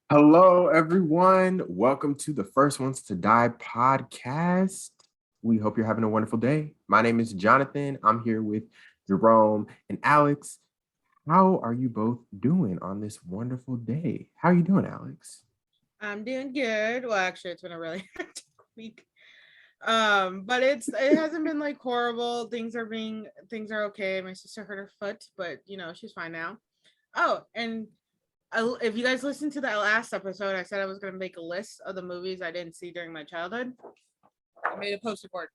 Hello, everyone. Welcome to the First Ones to Die podcast. We hope you're having a wonderful day. My name is Jonathan. I'm here with Jerome and Alex. How are you both doing on this wonderful day? How are you doing, Alex? I'm doing good. Well, actually, it's been a really hectic week. But it hasn't been like horrible. Things are okay. My sister hurt her foot, but she's fine now. Oh, and if you guys listened to the last episode, I said I was gonna make a list of the movies I didn't see during my childhood. I made a poster board.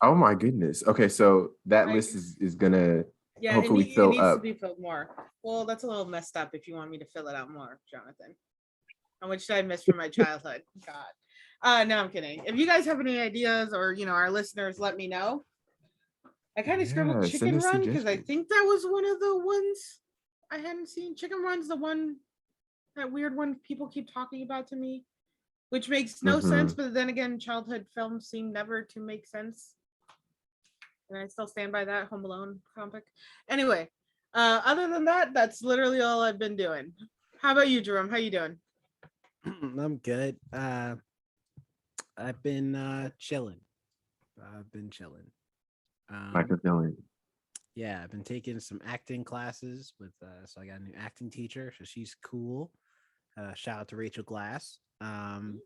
Oh my goodness. Okay, so that Right. list is gonna Yeah, hopefully it fill needs to up. be filled more. Well, that's a little messed up if you want me to fill it out more, Jonathan. How much did I miss from my childhood? God. No, I'm kidding. If you guys have any ideas or our listeners, let me know. I kind of scribbled Yeah, send Chicken us Run because I suggestions. think that was one of the ones I hadn't seen. Chicken Run's the one, that weird one people keep talking about to me, which makes no sense. Mhm. But then again, childhood films seem never to make sense, and I still stand by that Home Alone comic. Anyway, other than that, that's literally all I've been doing. How about you, Jerome? How you doing? I'm good. I've been chilling. I've been chilling. Like a villain. Yeah, I've been taking some acting classes with so I got a new acting teacher, so she's cool. Shout out to Rachel Glass. And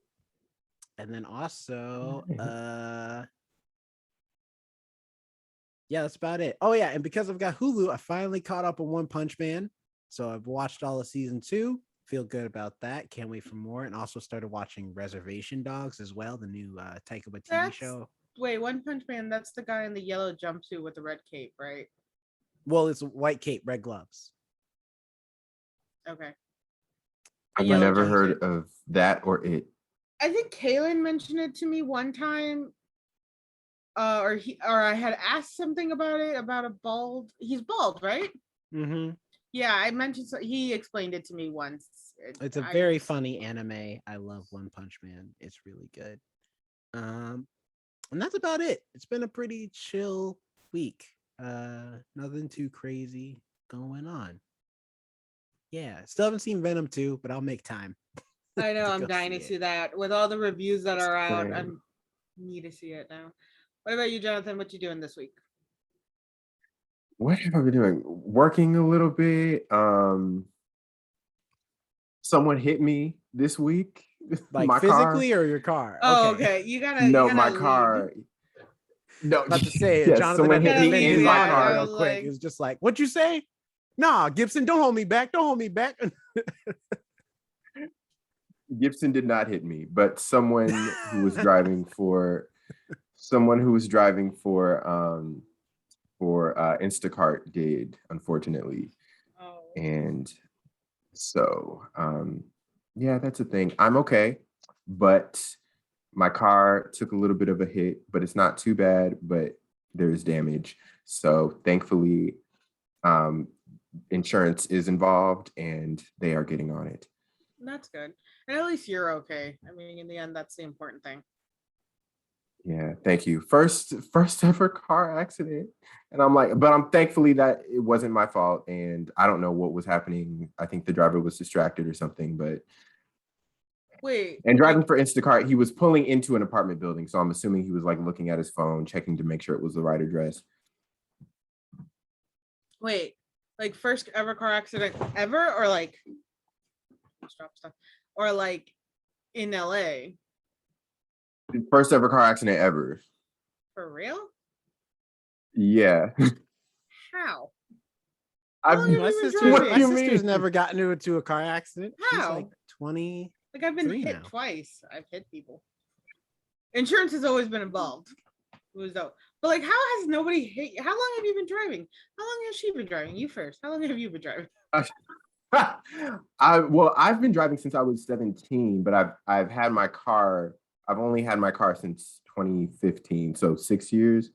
then also yeah, that's about it. Oh yeah, and because I've got Hulu, I finally caught up on One Punch Man. So I've watched all of season 2. Feel good about that. Can't wait for more. And also started watching Reservation Dogs as well, the new Taika Waititi That's show. Wait, One Punch Man. That's the guy in the yellow jumpsuit with the red cape, right? Well, it's a white cape, red gloves. Okay. The I've yellow never jumpsuit. heard of that or it. I think Kaylin mentioned it to me one time, or I had asked something about it, about a bald. He's bald, right? Mm-hmm. Yeah, I mentioned. So he explained it to me once. It's a I very didn't. funny anime. I love One Punch Man. It's really good. Um, and that's about it. It's been a pretty chill week. Nothing too crazy going on. Yeah, still haven't seen Venom 2, but I'll make time I know. to I'm go dying see to see it. that. With all the reviews that are out, I Same. need to see it now. What about you, Jonathan? What you doing this week? What have I been doing? Working a little bit. Someone hit me this week. Like My car. physically or your car? Oh, Okay. okay. You No, my gotta leave. car. No, About to say, yes, Jonathan someone had to hit Gotta me defend leave. his in my honor Yeah, I car. real was quick. like, It's just like, what'd you say? Nah, Gibson, don't hold me back. Don't hold me back. Gibson did not hit me, but someone who was driving for Instacart did, unfortunately. oh, And so yeah, that's a thing. I'm okay, but my car took a little bit of a hit, but it's not too bad, but there's damage. So thankfully, um, insurance is involved and they are getting on it. that's good. And at least you're okay. I mean, in the end, that's the important thing. Yeah, thank you. First ever car accident. And I'm like, but I'm thankfully that it wasn't my fault. And I don't know what was happening. I think the driver was distracted or something, but Wait, and driving like, for Instacart, he was pulling into an apartment building. So I'm assuming he was like looking at his phone, checking to make sure it was the right address. wait, like first ever car accident ever, or like just drop stuff, or like in LA First ever car accident ever. for real? Yeah. How? How long I've, have my you been sister's what my do you driving? sister's mean? never gotten into a car accident. She's like How? 23 Like I've been hit now. twice. I've hit people. Insurance has always been involved. It was though. But like, how has nobody hit? How long have you been driving? How long has she been driving? You first. How long have you been driving? I've been driving since I was 17, but I've only had my car since 2015, so 6 years.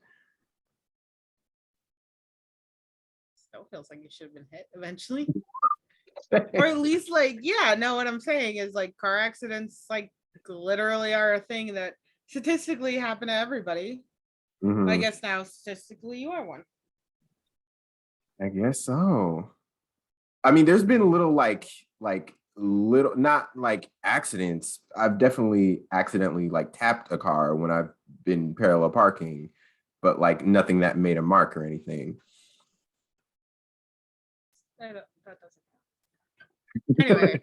Still feels like you should have been hit eventually. Or at least like, yeah, no, what I'm saying is like car accidents like literally are a thing that statistically happen to everybody. I Mhm. guess now statistically you are one. I guess so. I mean, there's been little like little, not like accidents. I've definitely accidentally like tapped a car when I've been parallel parking, but like nothing that made a mark or anything. That doesn't count. Anyway,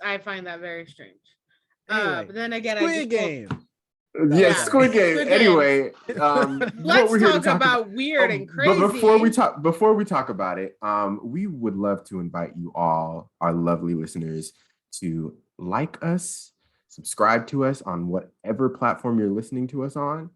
I find that very strange. Anyway, But then again, Squid Game. Yeah, Yeah. Squid Game. Squid Game. Anyway, Let's talk about weird and crazy. But before we talk about it, we would love to invite you all, our lovely listeners, to like us, subscribe to us on whatever platform you're listening to us on,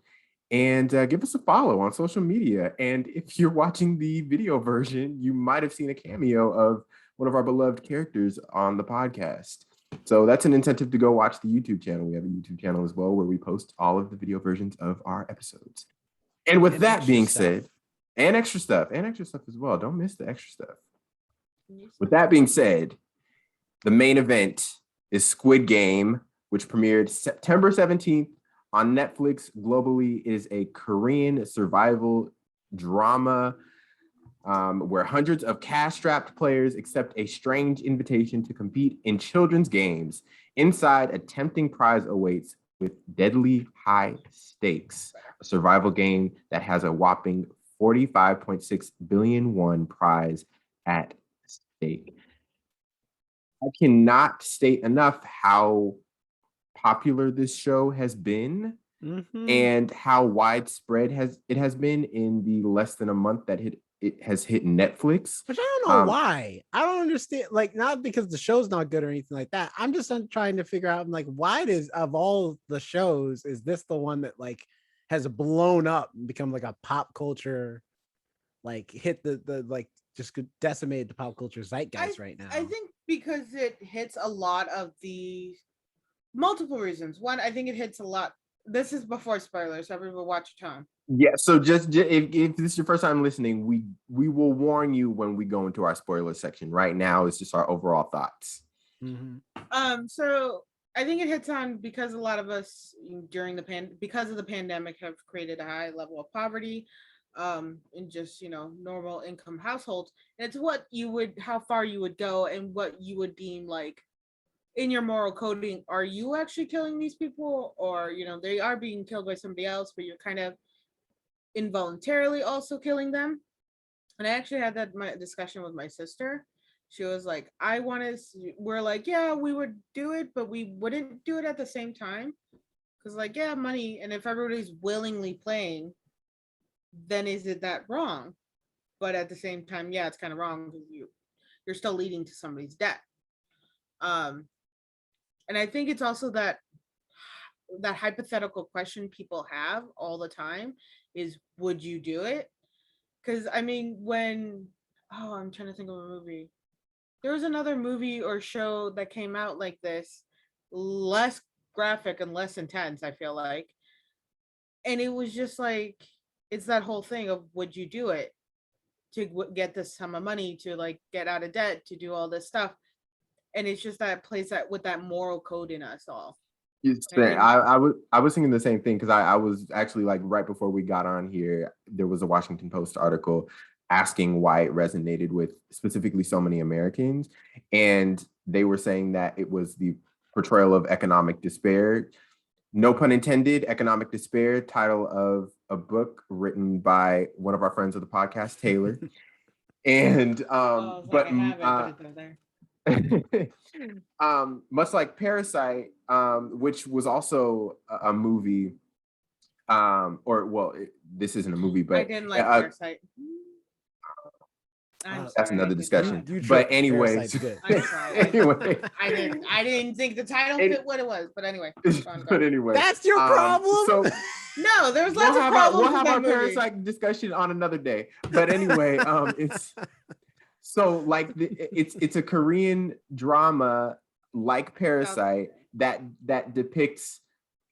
and give us a follow on social media. And if you're watching the video version, you might have seen a cameo of one of our beloved characters on the podcast. So that's an incentive to go watch the YouTube channel. We have a YouTube channel as well where we post all of the video versions of our episodes. And with that being said, and extra stuff as well. Don't miss the extra stuff. With that being said, the main event is Squid Game, which premiered September 17th on Netflix globally. It is a Korean survival drama where hundreds of cash-strapped players accept a strange invitation to compete in children's games. Inside, a tempting prize awaits with deadly high stakes. A survival game that has a whopping 45.6 billion won prize at stake. I cannot state enough how popular this show has been and how widespread it has been in the less than a month that it has hit Netflix. Which I don't know why. I don't understand. Like, not because the show's not good or anything like that. I'm just trying to figure out, like, why does, of all the shows, is this the one that like has blown up and become like a pop culture, like hit the like just decimated the pop culture zeitgeist right now? I think because it hits a lot of the multiple reasons. One, I think it hits a lot. This is before spoilers, so everyone watch your tone. Yeah, so just if this is your first time listening, we will warn you when we go into our spoiler section. Right now, it's just our overall thoughts. So I think it hits on because a lot of us during because of the pandemic have created a high level of poverty, in just normal income households. And it's how far you would go and what you would deem like in your moral coding. Are you actually killing these people, or they are being killed by somebody else, but you're kind of involuntarily also killing them? And I actually had that discussion with my sister. She was like, we're like, yeah, we would do it, but we wouldn't do it at the same time. Because like, yeah, money. And if everybody's willingly playing, then is it that wrong? But at the same time, yeah, it's kind of wrong because you're still leading to somebody's death. And I think it's also that hypothetical question people have all the time is, would you do it? Because I mean, I'm trying to think of a movie. There was another movie or show that came out like this, less graphic and less intense, I feel like. And it was just like, it's that whole thing of, would you do it to get this sum of money, to like get out of debt, to do all this stuff? And it's just that plays that with that moral code in us all. I was thinking the same thing, because I was actually like, right before we got on here, there was a Washington Post article asking why it resonated with specifically so many Americans. And they were saying that it was the portrayal of economic despair. No pun intended, economic despair, title of a book written by one of our friends of the podcast, Taylor. And much like Parasite, which was also a movie, this isn't a movie, but I didn't like Parasite. That's another discussion. But anyway, anyway, I didn't think the title fit what it was. But anyway, that's your problem. So no, there was lots of problems. We'll have our Parasite discussion on another day. But anyway, it's so like it's a Korean drama like Parasite that depicts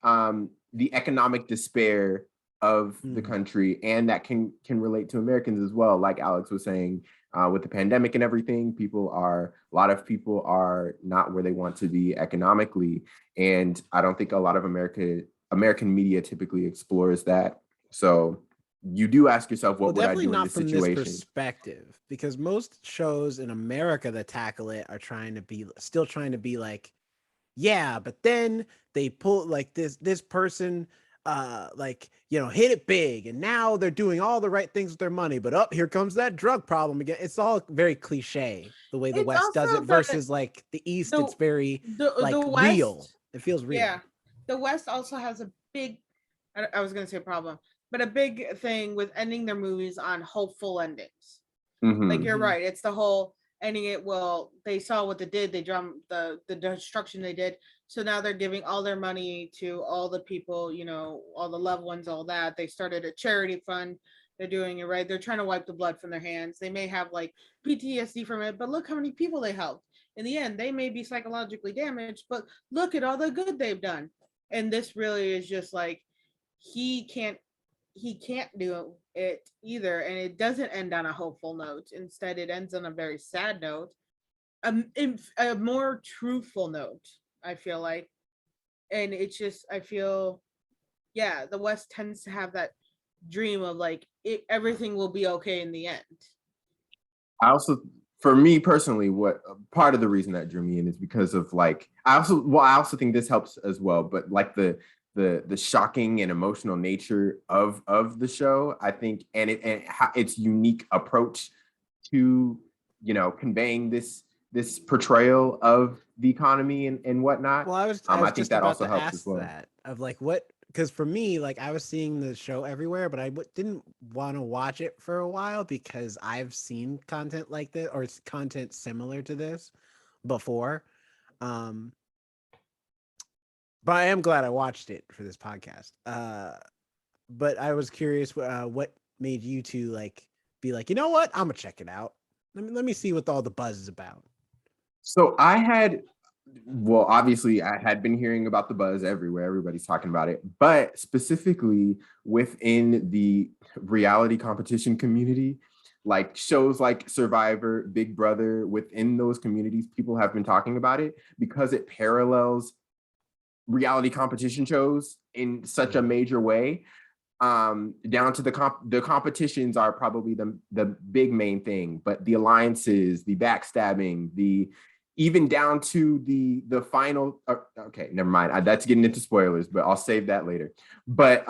the economic despair of the country, and that can relate to Americans as well. Like Alex was saying, with the pandemic and everything, a lot of people are not where they want to be economically. And I don't think a lot of American media typically explores that. So you do ask yourself, Well, what would I definitely do in not this from this situation? perspective, because most shows in America that tackle it are still trying to be like, yeah, but then they pull like this person like, you know, hit it big and now they're doing all the right things with their money, but up here comes that drug problem again. It's all very cliche the way the It's West does it also that versus like the East. the It's very the like real. West, It feels real. yeah, the West also has a big, I was gonna say problem, but a big thing with ending their movies on hopeful endings. Like you're Mhm. right, it's the whole ending it. Well, they saw what they did. They drummed the destruction they did. So now they're giving all their money to all the people, you know, all the loved ones, all that. They started a charity fund. They're doing it right. They're trying to wipe the blood from their hands. They may have like PTSD from it, but look how many people they helped. In the end, they may be psychologically damaged, but look at all the good they've done. And this really is just like he can't he can't do it either, and it doesn't end on a hopeful note. Instead, it ends on a very sad note, a more truthful note, I feel like. And it's just, I feel, yeah, the West tends to have that dream of like everything will be okay in the end. I also, for me personally, what part of the reason that drew me in is because of like, I also think this helps as well, but like the shocking and emotional nature of the show, I think, and its unique approach to, you know, conveying this portrayal of the economy and whatnot. Well, I I was think just that about also to helps as ask well. that of like what, because for me, like I was seeing the show everywhere, but I didn't want to watch it for a while because I've seen content like this or it's content similar to this before. Um, but I am glad I watched it for this podcast. But I was curious what made you two like be like, you know what, I'm gonna check it out. Let me see what all the buzz is about. So I had, well, obviously I had been hearing about the buzz everywhere. Everybody's talking about it, but specifically within the reality competition community, like shows like Survivor, Big Brother, within those communities, people have been talking about it because it parallels reality competition shows in such a major way. Down to the competitions are probably the big main thing, but the alliances, the backstabbing, the even down to the final. Okay, never mind. That's getting into spoilers, but I'll save that later. But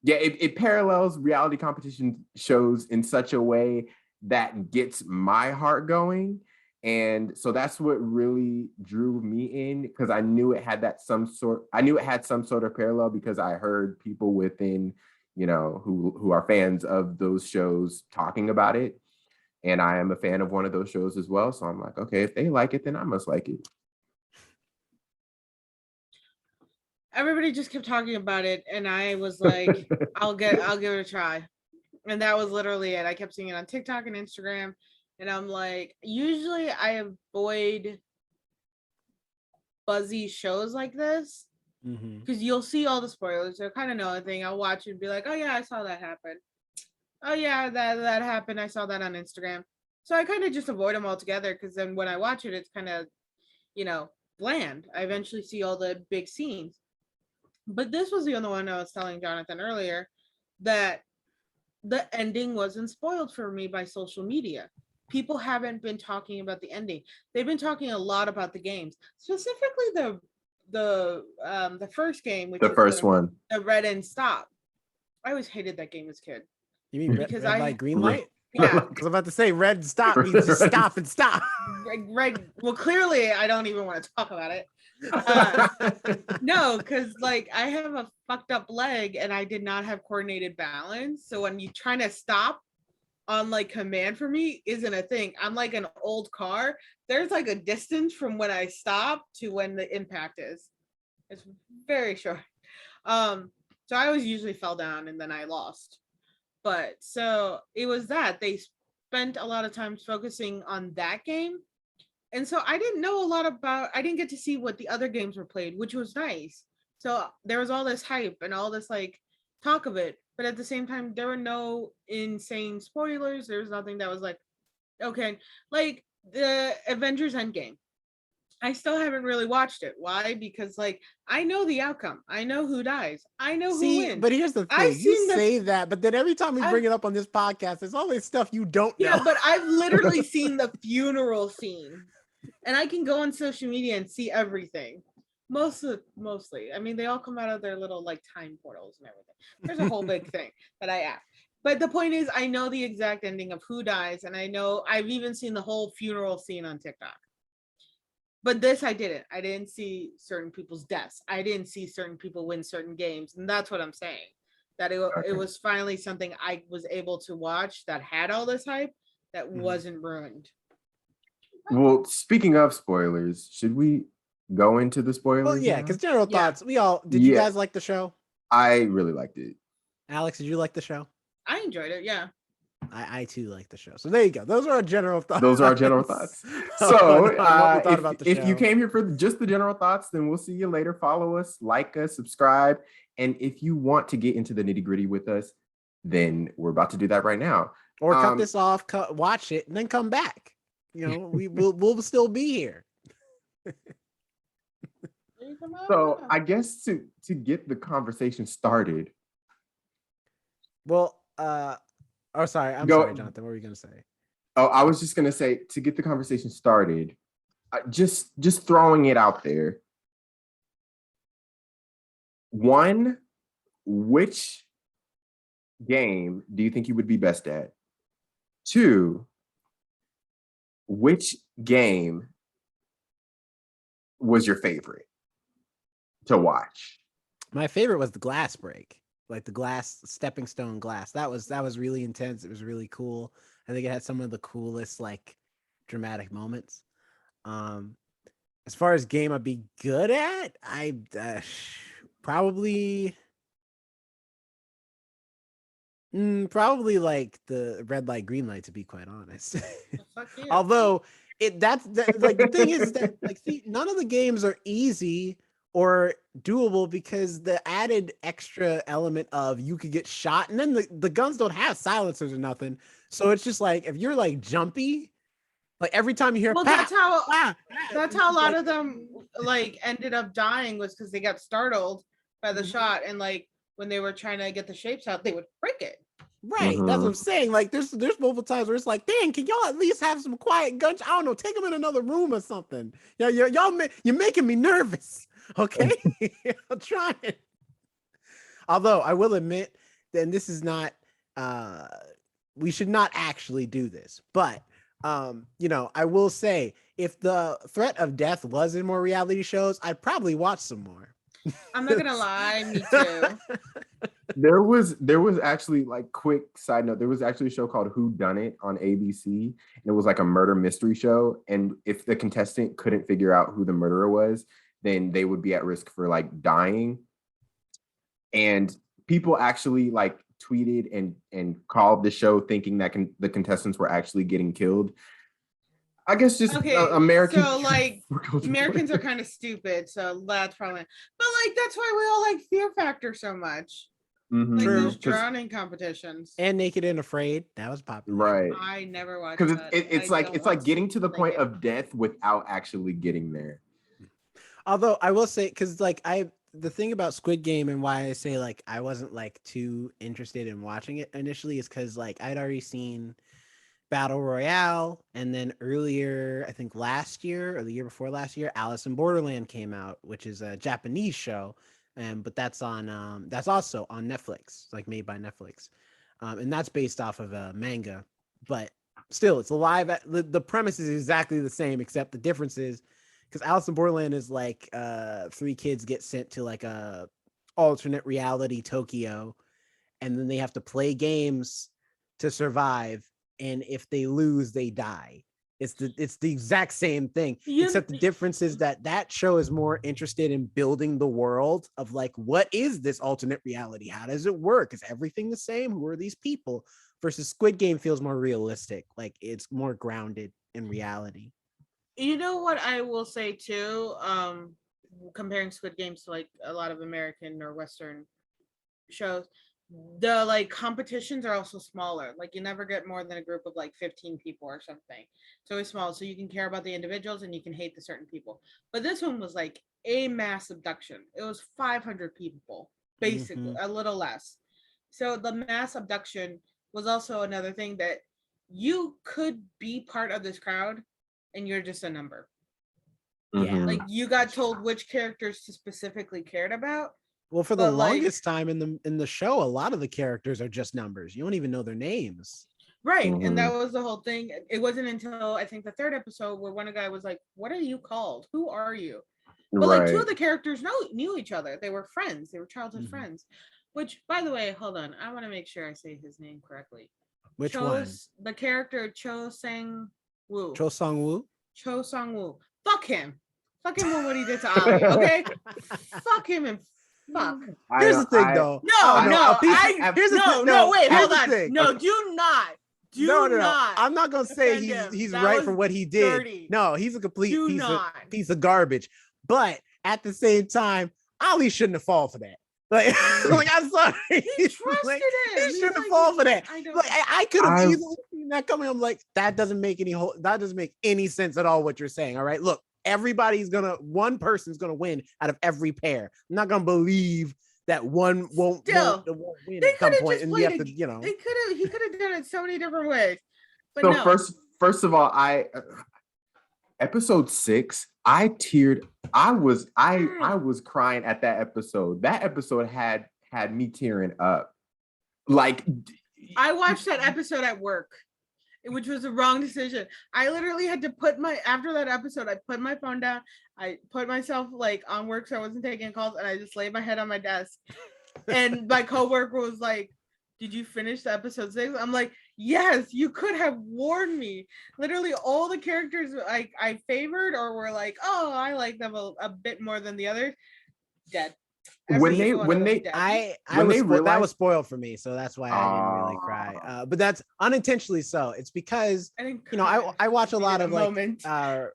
yeah, it parallels reality competition shows in such a way that gets my heart going. And so that's what really drew me in, because I knew it had some sort of parallel, because I heard people within, you know, who are fans of those shows talking about it. And I am a fan of one of those shows as well. So I'm like, okay, if they like it, then I must like it. Everybody just kept talking about it, and I was like, I'll give it a try. And that was literally it. I kept seeing it on TikTok and Instagram, and I'm like, usually I avoid buzzy shows like this because you'll see all the spoilers. I kind of know a thing. I'll watch it and be like, oh yeah, I saw that happen. Oh yeah, that happened. I saw that on Instagram. So I kind of just avoid them altogether, because then when I watch it, it's kind of, you know, bland. I eventually see all the big scenes. But this was the other one I was telling Jonathan earlier, that the ending wasn't spoiled for me by social media. People haven't been talking about the ending. They've been talking a lot about the games, specifically the first game, which The is first one. the Red and Stop. I always hated that game as a kid. You mean Because red light, green Right. light? Yeah, Because I'm about to say red stop means just stop and stop. Red. Well, clearly I don't even want to talk about it. No, because like I have a fucked up leg and I did not have coordinated balance. So when you trying to stop on like command for me isn't a thing. I'm like an old car. There's like a distance from when I stop to when the impact is. It's very short. So I always usually fell down and then I lost. But so it was that they spent a lot of times focusing on that game. And so I didn't know a lot about, I didn't get to see what the other games were played, which was nice. So there was all this hype and all this like talk of it. But at the same time, there were no insane spoilers. There was nothing that was like, okay, like the Avengers Endgame. I still haven't really watched it. Why? Because like I know the outcome. I know who dies. I know who See, wins. but here's the I've thing: you seen the say that, but then every time we I've, bring it up on this podcast, there's always stuff you don't know. yeah, but I've literally seen the funeral scene, and I can go on social media and see everything. Mostly. I mean, they all come out of their little like time portals and everything. There's a whole big thing that I act. But the point is, I know the exact ending of who dies, and I know I've even seen the whole funeral scene on TikTok. But this I didn't. I didn't see certain people's deaths. I didn't see certain people win certain games, and that's what I'm saying. That it was finally something I was able to watch that had all this hype that wasn't ruined. Well, speaking of spoilers, should we go into the spoilers? Well, yeah, because general thoughts. We all did. You guys like the show? I really liked it. Alex, did you like the show? I enjoyed it. Yeah. I too like the show. So there you go. Those are our general thoughts. Those are our general thoughts. So if you came here for just the general thoughts, then we'll see you later. Follow us, like us, subscribe. And if you want to get into the nitty gritty with us, then we're about to do that right now. Or cut this off, watch it, and then come back. You know, we'll still be here. So I guess to get the conversation started. Well, sorry, sorry, Jonathan. What were you gonna say? Oh, I was just gonna say, to get the conversation started, just throwing it out there. One, which game do you think you would be best at? Two, which game was your favorite to watch? My favorite was the glass break, like the glass stepping stone glass. That was really intense. It was really cool. I think it had some of the coolest like dramatic moments. As far as game I'd be good at, I probably like the red light, green light, to be quite honest. Yeah. Although that's like the thing is that like see, none of the games are easy or doable because the added extra element of you could get shot, and then the guns don't have silencers or nothing. So it's just like if you're like jumpy, like every time you hear, that's how a lot of them like ended up dying, was because they got startled by the shot, and like when they were trying to get the shapes out, they would break it. Right, that's what I'm saying. Like there's multiple times where it's like, dang, can y'all at least have some quiet guns? I don't know, take them in another room or something. Yeah, you're making me nervous. Okay, I'm trying. Although I will admit, then this is not. We should not actually do this, but I will say, if the threat of death was in more reality shows, I'd probably watch some more. I'm not gonna lie, me too. There was actually, like, quick side note, there was actually a show called Whodunit on ABC, and it was like a murder mystery show. And if the contestant couldn't figure out who the murderer was, then they would be at risk for like dying. And people actually like tweeted and called the show thinking that the contestants were actually getting killed. I guess just Americans. So like Americans are kind of stupid, so that's probably. But like that's why we all like Fear Factor so much. Like those drowning competitions. And Naked and Afraid, that was popular. Right. I never watched because that. it's like getting to the point of death without actually getting there. Although I will say, because like the thing about Squid Game and why I say like I wasn't like too interested in watching it initially is because like I'd already seen Battle Royale, and then earlier, I think last year or the year before last year, Alice in Borderland came out, which is a Japanese show, but that's also on Netflix, like made by Netflix, and that's based off of a manga, but still, it's a live. The premise is exactly the same, except the difference is because Alice in Borderland is like 3 kids get sent to like a alternate reality Tokyo, and then they have to play games to survive. And if they lose, they die. It's the exact same thing, except the difference is that show is more interested in building the world of like, what is this alternate reality? How does it work? Is everything the same? Who are these people? Versus Squid Game feels more realistic. Like it's more grounded in reality. You know what I will say too, comparing Squid Games to like a lot of American or Western shows, the like competitions are also smaller. Like you never get more than a group of like 15 people or something. It's always small. So you can care about the individuals and you can hate the certain people. But this one was like a mass abduction. It was 500 people, basically, a little less. So the mass abduction was also another thing that you could be part of this crowd and you're just a number. Yeah. Like you got told which characters to specifically cared about. Well, for the But, like- longest time in the show, a lot of the characters are just numbers. You don't even know their names. Right. And that was the whole thing. It wasn't until I think the third episode where one guy was like, "What are you called? Who are you?" But like two of the characters knew each other. They were friends. They were childhood friends. Which, by the way, hold on. I want to make sure I say his name correctly. Which one? The character Cho Sang Woo. Cho Song Woo? Cho Sang Woo. Fuck him. Fuck him for what he did to Ali. Okay. Fuck him and fuck. Here's the thing, though. Wait, hold on. Thing. No, do not. Not. I'm not gonna say he's right for what he did. Dirty. No, he's a complete piece of garbage. But at the same time, Ali shouldn't have fallen for that. Like, I'm sorry. He trusted him. He shouldn't have fallen for that. I could have easily seen that coming. I'm like, that doesn't make any sense at all. What you're saying. All right, look, one person's gonna win out of every pair. I'm not gonna believe that one won't win at some point, and you have to, he could have done it so many different ways. But so no. first of all, episode 6, I teared. I was crying at that episode. That episode had me tearing up. Like, I watched that episode at work, which was the wrong decision. I literally had to after that episode, I put my phone down. I put myself like on work so I wasn't taking calls, and I just laid my head on my desk. And my coworker was like, "Did you finish the episode 6?" I'm like, "Yes, you could have warned me." Literally all the characters I favored or were like, "Oh, I like them a bit more than the others." Dead. That was spoiled for me, so that's why I didn't really cry. But that's unintentionally so. It's because I watch a lot of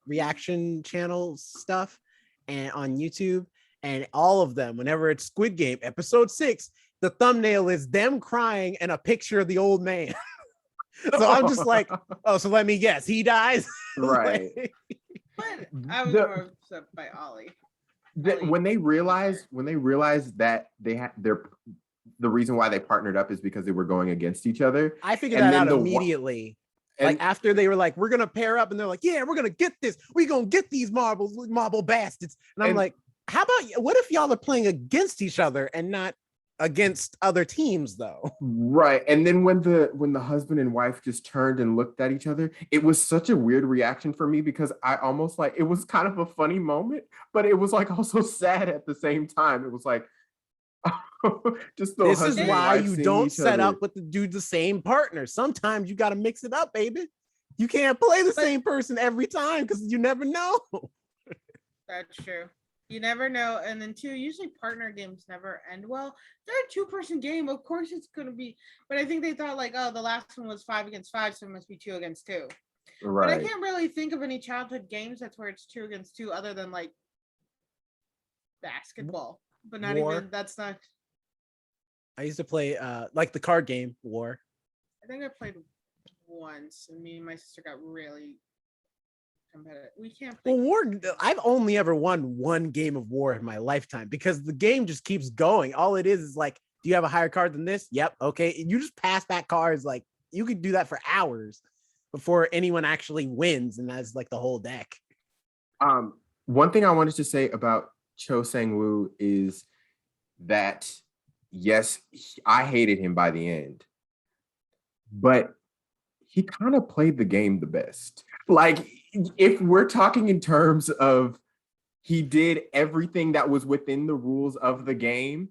reaction channel stuff and on YouTube, and all of them, whenever it's Squid Game episode 6, the thumbnail is them crying and a picture of the old man. So I'm just like, oh, so let me guess, he dies, right? But I was more upset by Ollie. When they realized that they had the reason why they partnered up is because they were going against each other. I figured that out immediately. Like after they were like, we're gonna pair up, and they're like, yeah, we're gonna get this. We're gonna get these marble bastards. And I'm like, how about what if y'all are playing against each other and not against other teams, though? Right. And then when the husband and wife just turned and looked at each other, it was such a weird reaction for me, because I almost like, it was kind of a funny moment, but it was like also sad at the same time. It was like, just this is why you don't set up with the same partner. Sometimes you got to mix it up, baby. You can't play the same person every time, because you never know. That's true. You never know. And then two, usually partner games never end well. They're a 2-person game. Of course it's going to be. But I think they thought like, oh, the last one was 5 against 5, so it must be 2 against 2. Right. But I can't really think of any childhood games that's where it's 2 against 2 other than like basketball. But not even, that's not. I used to play like the card game War. I think I played once, and me and my sister got really competitive. We can't play. Well, War, I've only ever won one game of War in my lifetime, because the game just keeps going. All it is like, do you have a higher card than this? Yep. Okay. You just pass back cards. Like, you could do that for hours before anyone actually wins, and that's like the whole deck. One thing I wanted to say about Cho Sang-woo is that, yes, I hated him by the end, but he kind of played the game the best. Like, if we're talking in terms of he did everything that was within the rules of the game,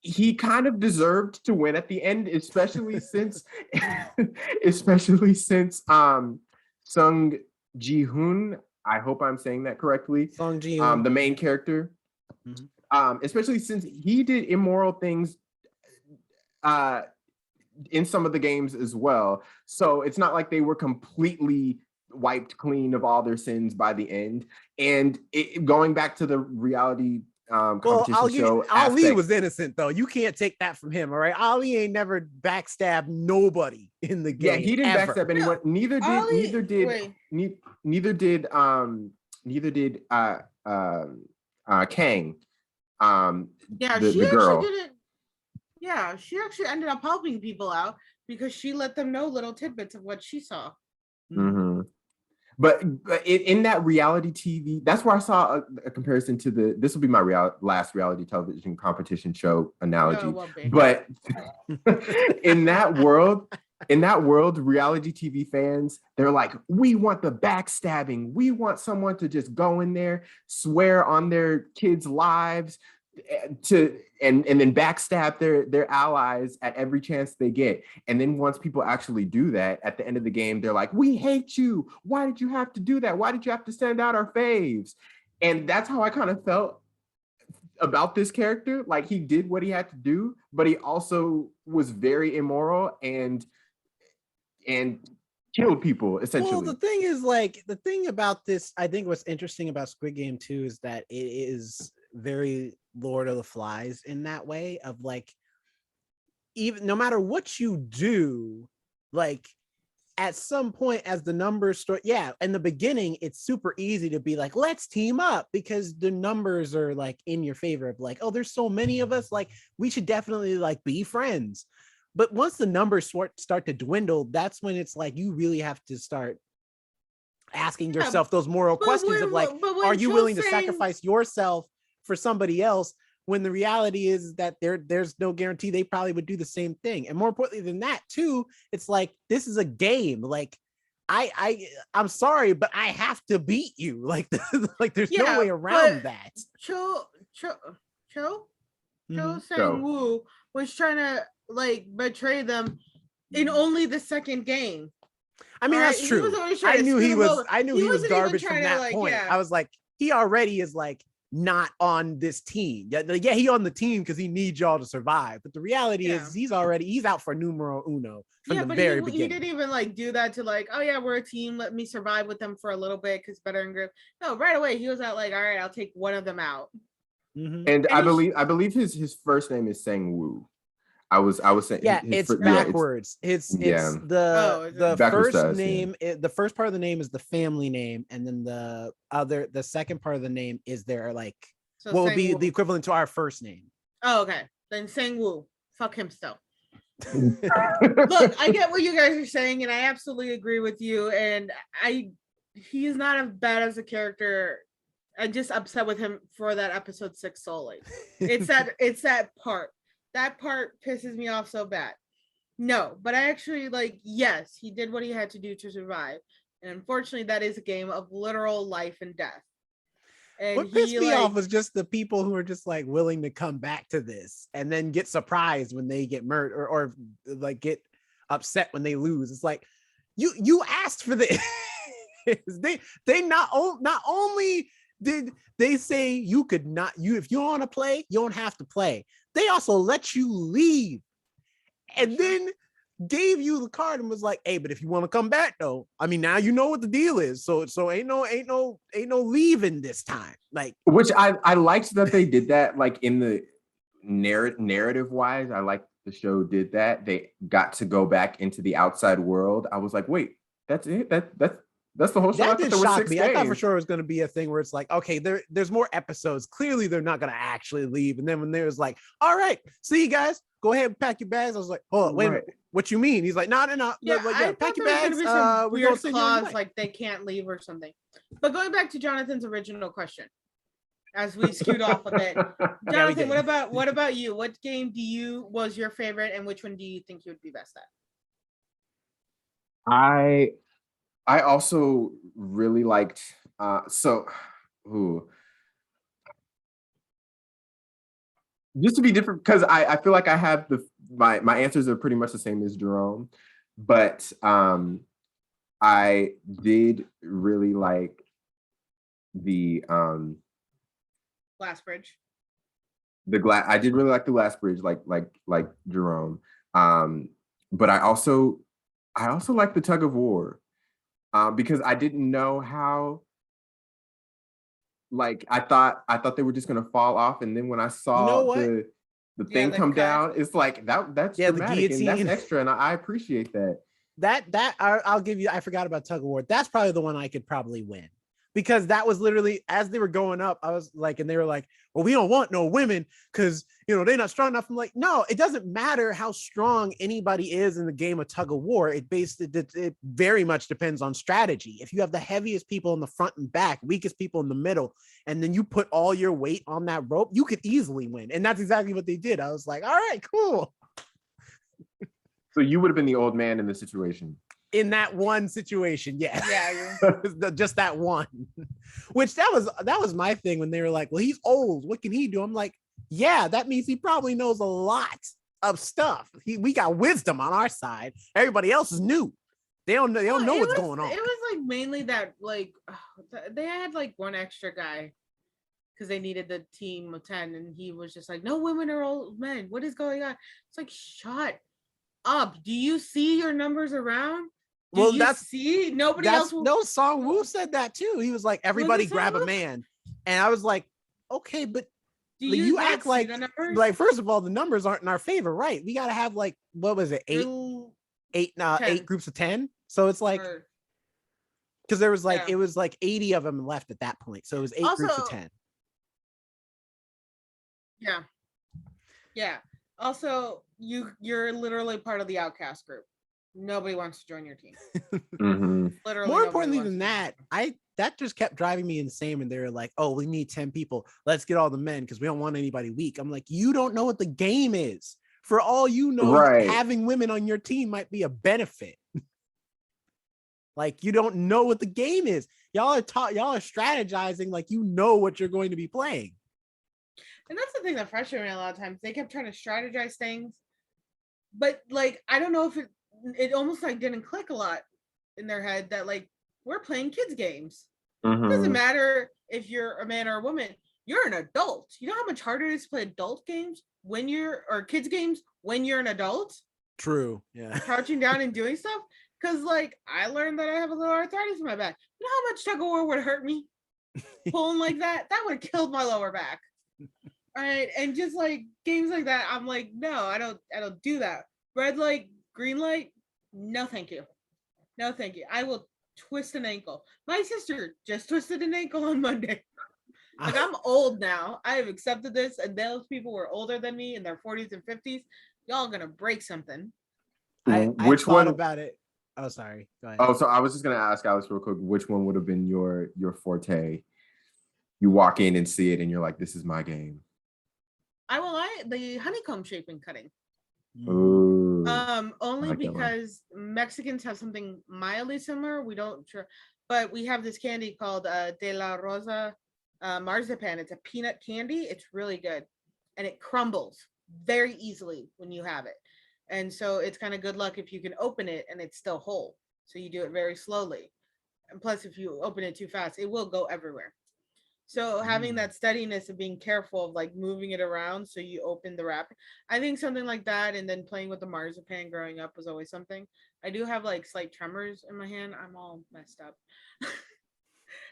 he kind of deserved to win at the end, especially since Sung Ji-hoon, I hope I'm saying that correctly, Sung Ji-hoon, the main character, especially since he did immoral things in some of the games as well. So it's not like they were completely wiped clean of all their sins by the end. And going back to the reality Well, competition I'll give you, show Ali aspect. was innocent though. You can't take that from him. All right, Ali ain't never backstabbed nobody in the Yeah, game. he didn't ever. backstab anyone. Neither did wait. neither did Kang. Yeah, The she actually girl. didn't. Yeah, she actually ended up helping people out because she let them know little tidbits of what she saw. Mm-hmm. But in that reality TV, that's where I saw a comparison to this will be my last reality television competition show analogy. No, it won't be. But in that world, reality TV fans, they're like, we want the backstabbing. We want someone to just go in there, swear on their kids' lives, and then backstab their allies at every chance they get. And then once people actually do that at the end of the game, they're like, we hate you. Why did you have to do that? Why did you have to send out our faves? And that's how I kind of felt about this character. Like, he did what he had to do, but he also was very immoral and killed people essentially. Well, the thing is, like, the thing about this, I think what's interesting about Squid Game 2 is that it is very Lord of the Flies in that way of like, even no matter what you do, like at some point as the numbers start, in the beginning, it's super easy to be like, let's team up because the numbers are like in your favor of like, oh, there's so many of us, like we should definitely like be friends. But once the numbers start to dwindle, that's when it's like you really have to start asking yourself those moral questions of like, are you willing to sacrifice yourself for somebody else? When the reality is that there's no guarantee they probably would do the same thing. And more importantly than that, too, it's like this is a game. Like I'm sorry, but I have to beat you. Like like there's no way around that. Cho Sang-woo was trying to like betray them in only the second game. I mean, that's true. I knew he was garbage from that point. I was like, he already is like not on this team. Yeah, he on the team because he needs y'all to survive. But the reality is he's out for numero uno from the very beginning. He didn't even like do that to like, oh yeah, we're a team. Let me survive with them for a little bit because better and grip. No, right away he was out like, all right, I'll take one of them out. Mm-hmm. And I believe his first name is Sang-woo. I was saying it's backwards. It's the first name. The first part of the name is the family name, and then the second part of the name is their like what would be the equivalent to our first name. Oh, okay. Then Sang-woo. Fuck him still. Look, I get what you guys are saying, and I absolutely agree with you. And he is not as bad as a character. I'm just upset with him for that episode 6 solely. It's that part. That part pisses me off so bad. No, but I actually like, yes, he did what he had to do to survive. And unfortunately, that is a game of literal life and death. And what pissed me off was just the people who are just like willing to come back to this and then get surprised when they get murdered or like get upset when they lose. It's like, you asked for this. they not only did they say you could not, if you want to play, you don't have to play. They also let you leave and then gave you the card and was like, hey, but if you want to come back though, I mean, now you know what the deal is. So ain't no leaving this time. Like, which I liked that they did that, like in the narrative wise. I like the show did that. They got to go back into the outside world. I was like, wait, that's it? That's the whole show. That did shock me. I thought for sure it was going to be a thing where it's like, okay, there's more episodes. Clearly, they're not going to actually leave. And then when there was like, all right, see you guys, go ahead and pack your bags. I was like, oh, wait a minute, what you mean? He's like, no. Pack your bags. Weird clause, like they can't leave or something. But going back to Jonathan's original question, as we skewed off a bit, Jonathan, what about you? What game was your favorite, and which one do you think you would be best at? I also really liked just to be different, because I feel like I have my answers are pretty much the same as Jerome, but I did really like the Glass Bridge. I did really like the Glass Bridge, like Jerome. But I also like the Tug of War. Because I didn't know how Like I thought they were just gonna fall off, and then when I saw what? the thing the come cut. down, it's like that's Yeah, the dramatic and that's guillotine. extra, and I appreciate that. I'll give you. I forgot about tug of war. That's probably the one I could probably win, because that was literally as they were going up. I was like, and they were like, "Well, we don't want no women because they're not strong enough." I'm like, no, it doesn't matter how strong anybody is in the game of tug of war. It very much depends on strategy. If you have the heaviest people in the front and back, weakest people in the middle, and then you put all your weight on that rope, you could easily win. And that's exactly what they did. I was like, all right, cool. So you would have been the old man in the situation. In that one situation, yeah. Yeah. Just that one. Which that was my thing when they were like, well, he's old. What can he do? I'm like, yeah, that means he probably knows a lot of stuff. We got wisdom on our side. Everybody else is new. They don't know what's going on. It was like mainly that they had like one extra guy because they needed the team of 10, and he was just like, no women or old men. What is going on? It's like, shut up. Do you see your numbers around? See nobody else will... No, Song Woo said that too. He was like, everybody grab a man. And I was like, okay, but you act like first of all, the numbers aren't in our favor, right? We gotta have like, what was it, eight groups of 10. So it's like, because there was like it was like 80 of them left at that point. So it was 8 groups of 10. Yeah. Also, you're literally part of the outcast group. Nobody wants to join your team. Mm-hmm. Literally. More importantly than that, that just kept driving me insane. And they were like, oh, we need 10 people. Let's get all the men because we don't want anybody weak. I'm like, you don't know what the game is. For all you know, having women on your team might be a benefit. Like, you don't know what the game is. Y'all are strategizing like you know what you're going to be playing. And that's the thing that frustrated me a lot of times. They kept trying to strategize things, but like, I don't know if it almost like didn't click a lot in their head that like, we're playing kids games. Mm-hmm. It doesn't matter if you're a man or a woman. You're an adult. You know how much harder it is to play adult games or kids games when you're an adult? True. Yeah. Crouching down and doing stuff. Because like, I learned that I have a little arthritis in my back. You know how much tug of war would hurt me? Pulling like that? That would have killed my lower back. All right. And just like games like that, I'm like, no, I don't do that. Red light, green light, no thank you. No thank you. I will twist an ankle. My sister just twisted an ankle on Monday. Like, I'm old now. I have accepted this, and those people were older than me in their 40s and 50s. Y'all gonna break something. I thought about it. Oh, sorry. Go ahead. Oh, so I was just gonna ask Alex real quick, which one would have been your forte? You walk in and see it, and you're like, "This is my game." The honeycomb shaping cutting. Ooh. Only like because Mexicans have something mildly similar. We don't, but we have this candy called De La Rosa marzipan. It's a peanut candy. It's really good, and it crumbles very easily when you have it. And so it's kind of good luck if you can open it and it's still whole. So you do it very slowly. And plus, if you open it too fast, it will go everywhere. So having that steadiness of being careful of like moving it around so you open the wrap. I think something like that, and then playing with the marzipan growing up was always something. I do have like slight tremors in my hand. I'm all messed up.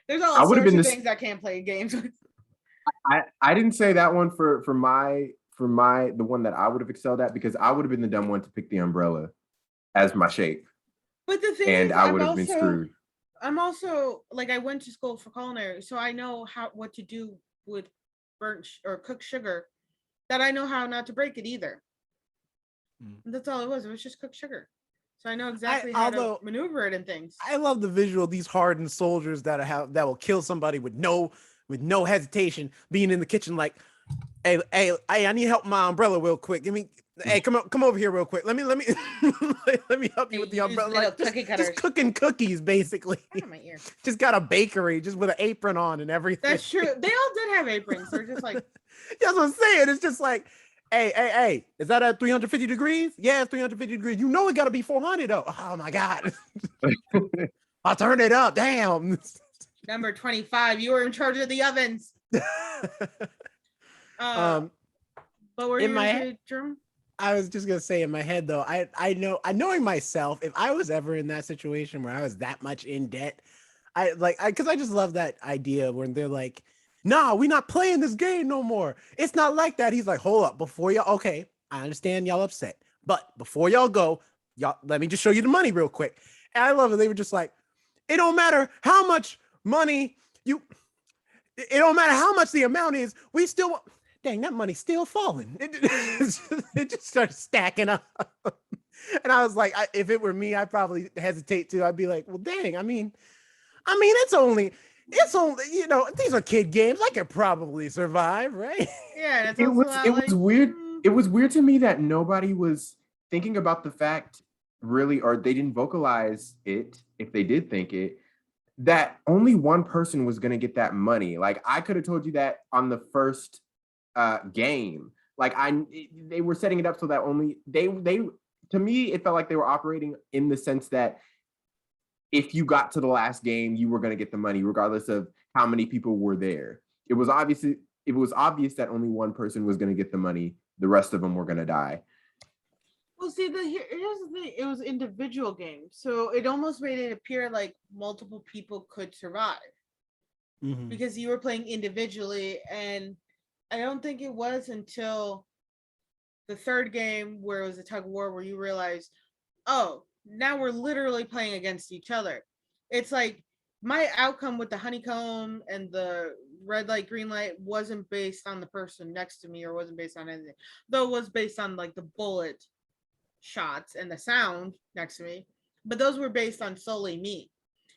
There's all sorts of things I can't play games with. I didn't say that one for the one that I would have excelled at, because I would have been the dumb one to pick the umbrella as my shape. But the thing is, I would have been screwed. I'm also like, I went to school for culinary, so I know what to do with burnt or cooked sugar. That I know how not to break it either. That's all it was. It was just cooked sugar. So I know exactly how to maneuver it and things. I love the visual of these hardened soldiers that will kill somebody with no hesitation, being in the kitchen like, hey, I need help with my umbrella real quick. Come over here real quick. Let me let me help you with the umbrella. Like, just cooking cookies, basically. My ear. Just got a bakery, just with an apron on and everything. That's true. They all did have aprons. They're just like, that's what I'm saying. It's just like, hey, is that at 350 degrees? Yeah, it's 350 degrees. You know it got to be 400 though. Oh my god. I'll turn it up. Damn. Number 25. You were in charge of the ovens. But were you in my head, Jerome? I was just gonna say, in my head though, knowing myself, if I was ever in that situation where I was that much in debt, because I just love that idea when they're like, nah, we not playing this game no more. It's not like that. He's like, hold up, before y'all, okay, I understand y'all upset, but before y'all go, y'all, let me just show you the money real quick. And I love it. They were just like, it don't matter how much money it don't matter how much the amount is, we still, dang, that money's still falling. It just started stacking up. And I was like, if it were me, I'd probably hesitate to. I'd be like, well, dang, I mean, it's only, these are kid games. I could probably survive, right? Yeah, and it's It also was that, it like, was weird. It was weird to me that nobody was thinking about the fact really, or they didn't vocalize it if they did think it, that only one person was going to get that money. Like I could have told you that on the first game. Like they were setting it up so that only they to me it felt like they were operating in the sense that if you got to the last game, you were going to get the money regardless of how many people were there. It was obvious that only one person was going to get the money. The rest of them were going to die. well, see, here's the thing. It was individual games, so it almost made it appear like multiple people could survive because you were playing individually, and I don't think it was until the third game where it was a tug of war where you realized, oh, now we're literally playing against each other. It's like my outcome with the honeycomb and the red light, green light wasn't based on the person next to me or wasn't based on anything, though it was based on like the bullet shots and the sound next to me, but those were based on solely me.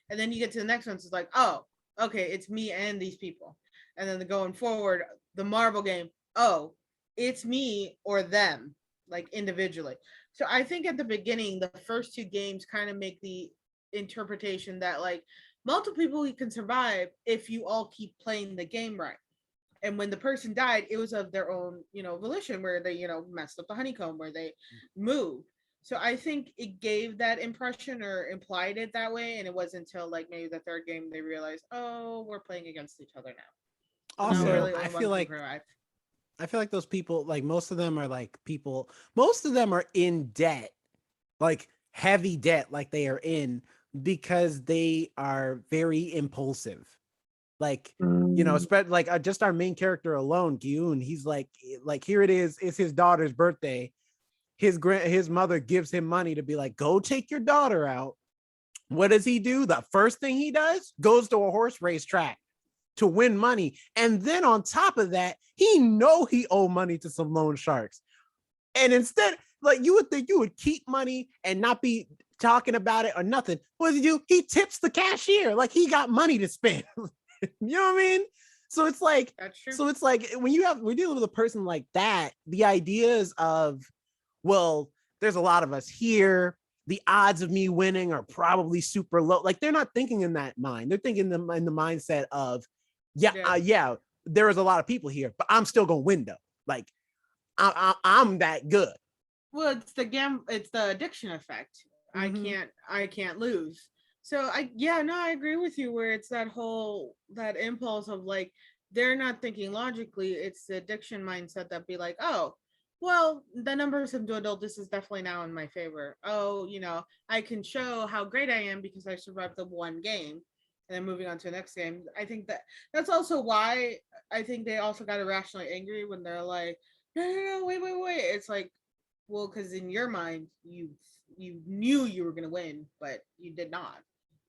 And then you get to the next one, so it's like, oh, okay, it's me and these people. And then going forward, the marble game, oh, it's me or them, like individually. So I think at the beginning, the first two games kind of make the interpretation that like multiple people you can survive if you all keep playing the game right. And when the person died, it was of their own, volition, where they, messed up the honeycomb, where they moved. So I think it gave that impression or implied it that way, and it wasn't until like maybe the third game they realized, oh, we're playing against each other now. So Also, really I only feel one like can survive. those people, like most of them are in debt, like heavy debt, like they are in because they are very impulsive. Like, spread like just our main character alone, Gyun, he's like here it is, it's his daughter's birthday. His mother gives him money to be like, go take your daughter out. What does he do? The first thing he does, goes to a horse race track to win money. And then on top of that, he owe money to some loan sharks. And instead, like you would think you would keep money and not be talking about it or nothing. What does he do? He tips the cashier like he got money to spend. You know what I mean? So it's like, That's true. so it's like we're dealing with a person like that, the ideas of, well, there's a lot of us here. The odds of me winning are probably super low. Like they're not thinking in that mind. They're thinking in the mindset of, there is a lot of people here, but I'm still gonna win though. Like I'm that good. Well, it's the addiction effect. Mm-hmm. I can't lose. So I agree with you where it's that impulse of like they're not thinking logically. It's the addiction mindset that be like, oh, well, the numbers have dwindled. This is definitely now in my favor. Oh, I can show how great I am because I survived the one game. And then moving on to the next game. I think that's also why I think they also got irrationally angry when they're like, no, wait. It's like, well, because in your mind, you knew you were going to win, but you did not.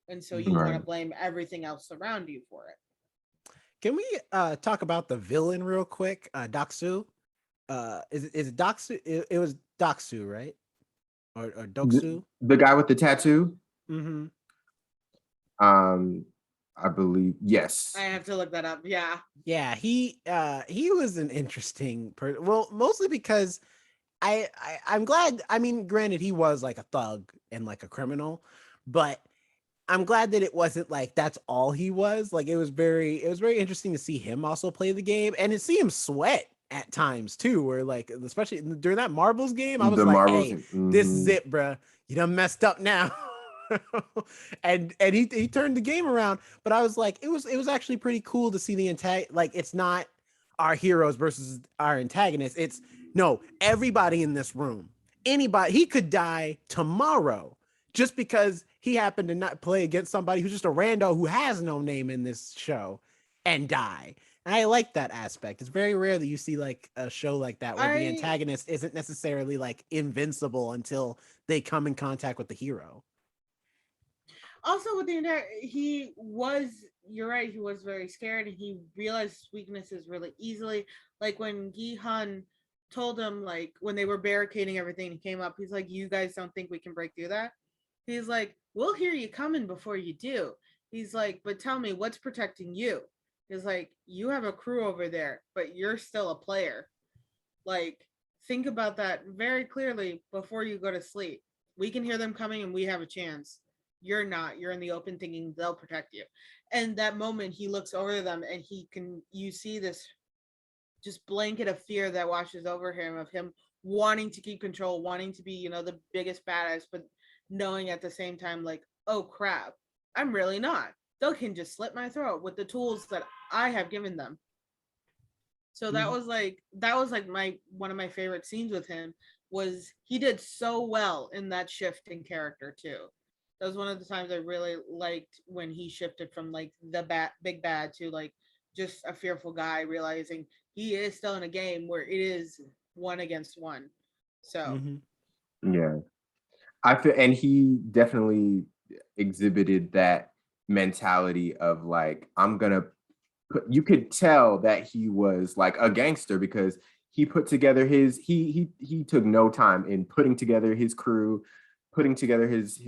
And so you want to blame everything else around you for it. Can we talk about the villain real quick? Doksu. Is it Doksu? It was Doksu, right? Or Doksu? The guy with the tattoo? Mm-hmm. I believe, yes. I have to look that up. Yeah. Yeah, he was an interesting person. Well, mostly because I'm glad. I mean, granted, he was like a thug and like a criminal, but I'm glad that it wasn't like that's all he was. Like it was very interesting to see him also play the game and to see him sweat at times too, where like especially during that marbles game, I was hey, this is it, bruh. You done messed up now. and he turned the game around, but I was like, it was actually pretty cool to see the like it's not our heroes versus our antagonists. It's no, everybody in this room, anybody, he could die tomorrow just because he happened to not play against somebody who's just a rando who has no name in this show and die. I like that aspect. It's very rare that you see like a show like that where the antagonist isn't necessarily like invincible until they come in contact with the hero. Also, with the you're right, he was very scared and he realized his weaknesses really easily. Like when Gi Hun told him, like when they were barricading everything, he came up, he's like, "You guys don't think we can break through that?" He's like, "We'll hear you coming before you do." He's like, "But tell me, what's protecting you?" He's like, "You have a crew over there, but you're still a player. Like, think about that very clearly before you go to sleep. We can hear them coming and we have a chance. You're not. You're in the open thinking they'll protect you." And that moment he looks over them and you see this just blanket of fear that washes over him, of him wanting to keep control, wanting to be, the biggest badass, but knowing at the same time, like, oh crap, I'm really not. They can just slit my throat with the tools that I have given them. So that was like my one of my favorite scenes with him. Was he did so well in that shift in character too. That was one of the times I really liked when he shifted from like the big bad to like just a fearful guy, realizing he is still in a game where it is 1-against-1. So yeah, I feel, and he definitely exhibited that mentality of like, I'm gonna put, you could tell that he was like a gangster because he put together he took no time in putting together his crew, putting together his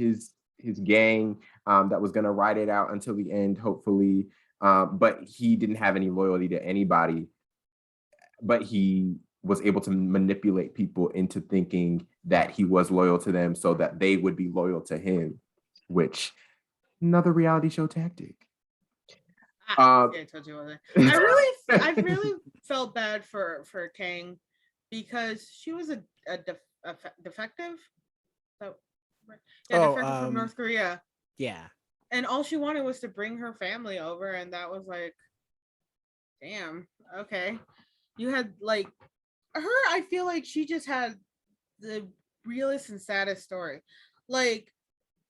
gang, that was gonna ride it out until the end, hopefully. But he didn't have any loyalty to anybody, but he was able to manipulate people into thinking that he was loyal to them so that they would be loyal to him, which another reality show tactic. I told you about that. I really felt bad for Kang because she was a defective. So, defective from North Korea. Yeah. And all she wanted was to bring her family over, and that was like, damn, okay. You had like her, I feel like she just had the realest and saddest story. Like,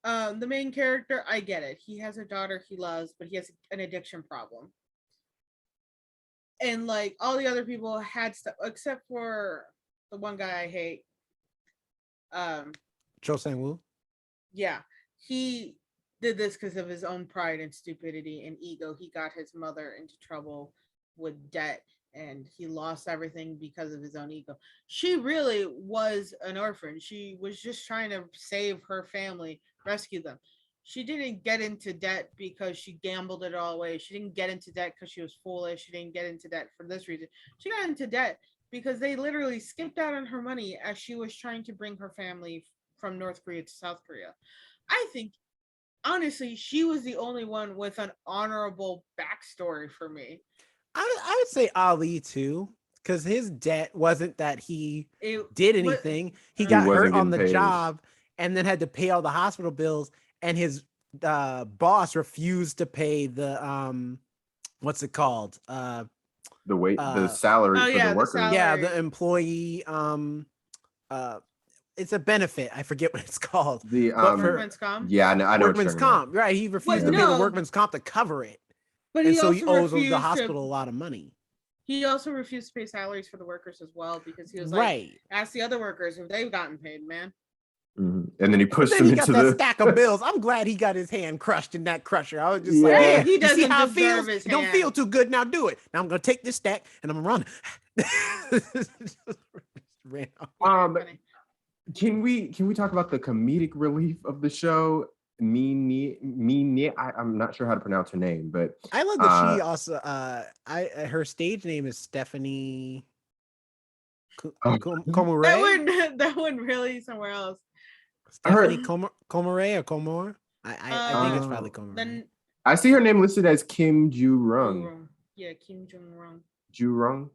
the main character, I get it. He has a daughter he loves, but he has an addiction problem. And like all the other people had stuff, except for the one guy I hate. Cho Sang-woo. Yeah, he did this because of his own pride and stupidity and ego. He got his mother into trouble with debt and he lost everything because of his own ego. She really was an orphan. She was just trying to save her family, rescue them. She didn't get into debt because she gambled it all away. She didn't get into debt because she was foolish. She didn't get into debt for this reason. She got into debt because they literally skipped out on her money as she was trying to bring her family from North Korea to South Korea. I think, honestly, she was the only one with an honorable backstory for me. I would say Ali too, because his debt wasn't that he did anything. He got hurt on the job and then had to pay all the hospital bills, and his boss refused to pay the what's it called? The salary for the workers. Yeah, the employee it's a benefit. I forget what it's called. The workman's comp. Yeah, I know workman's comp. Right, he refused to pay the workman's comp to cover it. But and so he owes the hospital a lot of money. He also refused to pay salaries for the workers as well because he was like, ask the other workers if they've gotten paid, man. Mm-hmm. And then he pushed him into that stack of bills. I'm glad he got his hand crushed in that crusher. I was just like, yeah, he doesn't see how it deserve feels? His it don't hand. feel too good. Now do it. Now I'm gonna take this stack and I'm gonna run. Can we talk about the comedic relief of the show? I'm not sure how to pronounce her name, but I love that she also her stage name is Stephanie Komure. That one really somewhere else. Stephanie Komore or Komore? I think it's probably Komore. I see her name listed as Kim Ju-rung. Yeah, Kim Jung-rung. Ju-rung.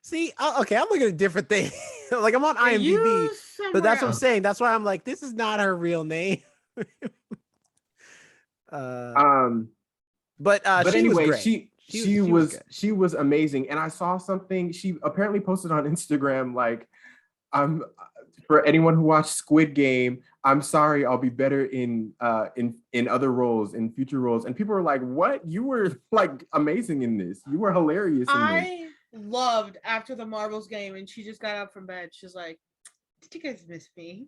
See, okay, I'm looking at different things. Like I'm on IMDb, but that's what I'm saying. That's why I'm like, this is not her real name. But anyway, was she was amazing, and I saw something she apparently posted on Instagram. Like, I'm For anyone who watched Squid Game, I'm sorry, I'll be better in other roles, in future roles. And people were like, "What? You were like amazing in this. You were hilarious in this." I loved after the marbles game, and she just got up from bed. She's like, "Did you guys miss me?"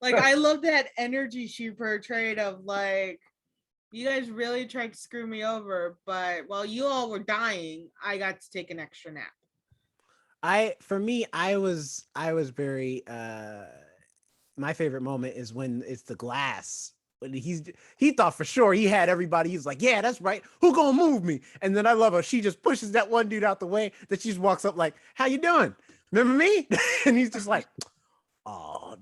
Like, I love that energy she portrayed of like, you guys really tried to screw me over, but while you all were dying, I got to take an extra nap. For me, I was very my favorite moment is when it's the glass. When he thought for sure he had everybody. He's like, yeah, that's right. Who gonna move me? And then I love her. She just pushes that one dude out the way. That she just walks up like, how you doing? Remember me? And he's just like, oh,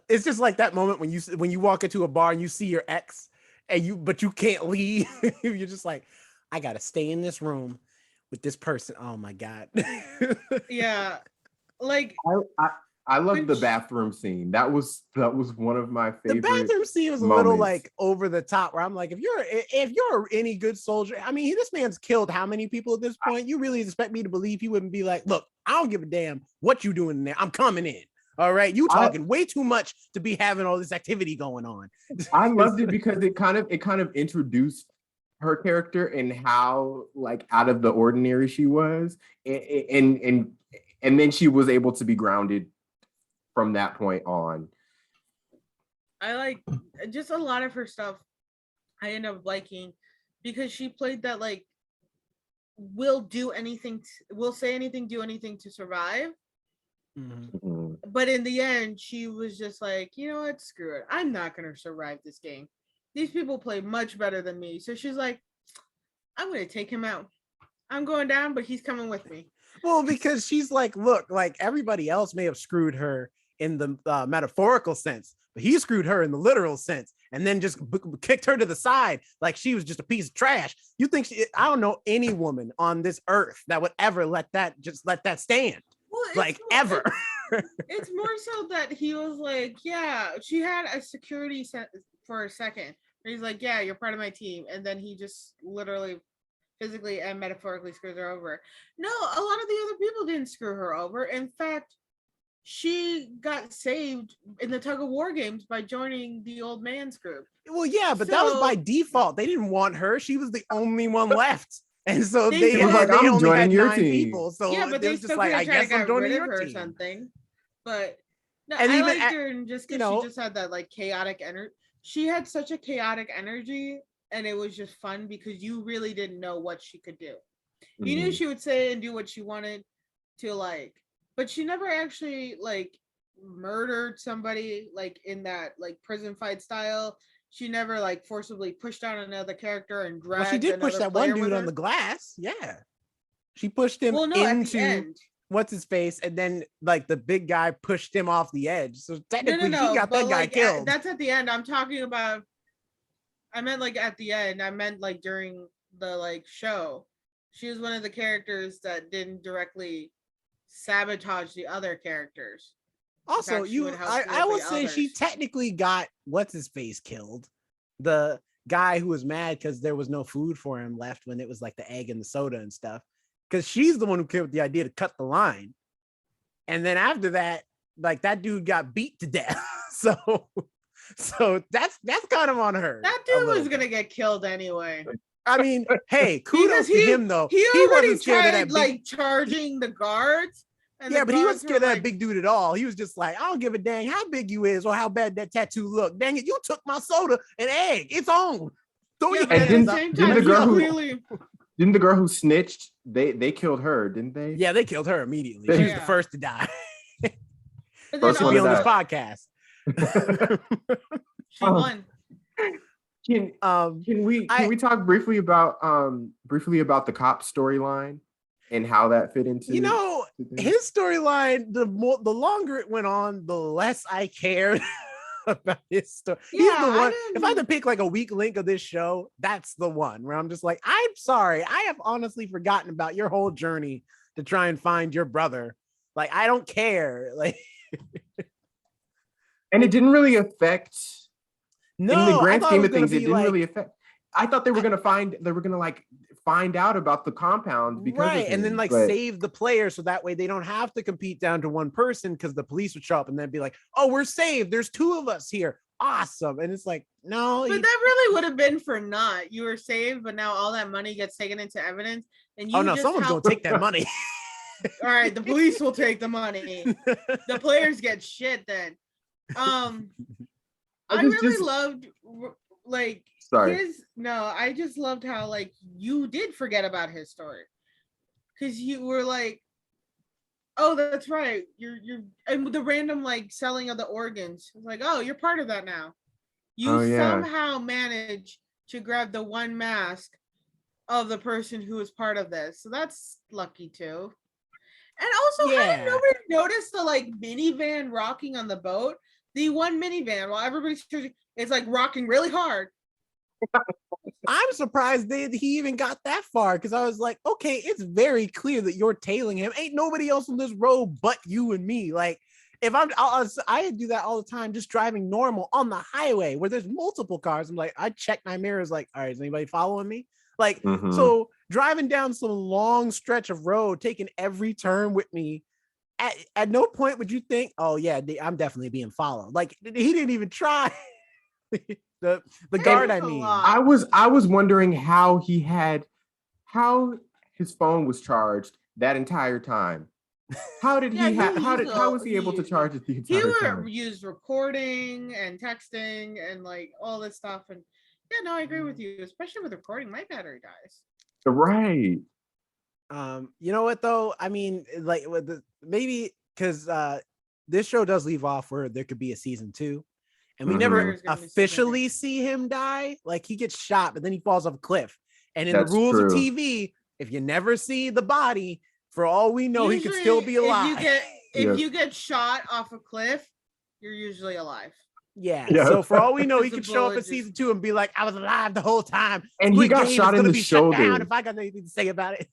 it's just like that moment when you walk into a bar and you see your ex but you can't leave. You're just like, I gotta stay in this room with this person. Oh my God. Yeah. Like I love the bathroom scene. That was one of my favorite. The bathroom scene was a little like over the top, where I'm like, if you're any good soldier, I mean, this man's killed how many people at this point? You really expect me to believe he wouldn't be like, look, I don't give a damn what you doing in there. I'm coming in. All right, you talking way too much to be having all this activity going on. I loved it because it kind of introduced her character and how like out of the ordinary she was, and then she was able to be grounded from that point on. I like just a lot of her stuff. I end up liking because she played that like will do anything, will say anything, do anything to survive. Mm-hmm. But in the end, she was just like, you know what, screw it. I'm not gonna survive this game. These people play much better than me. So she's like, I'm gonna take him out. I'm going down, but he's coming with me. Well, because she's like, look, like everybody else may have screwed her in the metaphorical sense, but he screwed her in the literal sense, and then just kicked her to the side like she was just a piece of trash. You think I don't know any woman on this earth that would ever let that stand. Well, like ever. It's more so that he was like, yeah, she had a security for a second. He's like, yeah, you're part of my team. And then he just literally physically and metaphorically screws her over. No, a lot of the other people didn't screw her over. In fact, she got saved in the tug of war games by joining the old man's group. Well, yeah, but that was by default. They didn't want her. She was the only one left. And so they only had 9 people. So yeah, but they just like, I guess I'm joining your team. Or something. But no, and I liked her just because she just had that like chaotic energy. She had such a chaotic energy, and it was just fun because you really didn't know what she could do. Mm-hmm. You knew she would say and do what she wanted to, like, but she never actually like murdered somebody like in that like prison fight style. She never like forcibly pushed down another character and dragged. Well, she did push that one dude on the glass. Yeah, she pushed him into what's his face, and then like the big guy pushed him off the edge. So technically, she got that guy killed. That's at the end. I'm talking about. I meant like at the end. I meant like during the like show. She was one of the characters that didn't directly sabotage the other characters. Also, I would say she technically got what's his face killed, the guy who was mad because there was no food for him left when it was like the egg and the soda and stuff. Because she's the one who came with the idea to cut the line, and then after that, like that dude got beat to death. So that's kind of on her. That dude was gonna get killed anyway. I mean, hey, kudos to him though. He wasn't scared of that like charging the guards. Yeah, but he wasn't scared of that big dude at all. He was just like, I don't give a dang how big you is or how bad that tattoo look. Dang it, you took my soda and egg. It's on. Didn't the girl who snitched, they killed her, didn't they? Yeah, they killed her immediately. She was the first to die. First to be on this podcast. She won. Can we talk briefly about the cop storyline and how that fit into, you know, his storyline? The longer it went on, the less I cared about his story. Yeah, he's the one. If I had to pick like a weak link of this show, that's the one where I'm just like, I'm sorry, I have honestly forgotten about your whole journey to try and find your brother. Like, I don't care. Like, and it didn't really affect. No, in the grand scheme of things, it didn't really affect. I thought they were gonna like find out about the compound because right, of him, and then like but save the player so that way they don't have to compete down to one person because the police would show up and then be like, oh, we're saved. There's 2 of us here. Awesome. And it's like, no, But that really would have been for naught. You were saved, but now all that money gets taken into evidence, and you oh no, just someone's gonna take that money. All right, the police will take the money. The players get shit then. I really loved like sorry. I just loved how like you did forget about his story. Cause you were like, oh, that's right. You're and the random like selling of the organs. It's like, oh, you're part of that now. You Oh, yeah. somehow managed to grab the one mask of the person who was part of this. So that's lucky too. And also, how did nobody notice the like minivan rocking on the boat? The one minivan while everybody's is like rocking really hard. I'm surprised he even got that far because I was like, okay, it's very clear that you're tailing him. Ain't nobody else on this road but you and me. Like, if I do that all the time, just driving normal on the highway where there's multiple cars. I'm like, I check my mirrors, like, all right, is anybody following me? Like, so driving down some long stretch of road, taking every turn with me. At no point would you think, oh yeah, I'm definitely being followed. Like, he didn't even try. the guard, I mean, I was wondering how his phone was charged that entire time. How did how was he able to charge it the entire time? He used recording and texting and like all this stuff. And yeah, no, I agree with you, especially with recording. My battery dies. Right. You know what though? I mean, like with maybe because this show does leave off where there could be a season 2. And we never officially see him die. Like he gets shot, but then he falls off a cliff. And in the rules of TV, if you never see the body, for all we know, he could still be alive. If you get shot off a cliff, you're usually alive. Yeah. So for all we know, he could show up in season 2 and be like, I was alive the whole time. And Squid he got Game shot in the shoulder. If I got anything to say about it.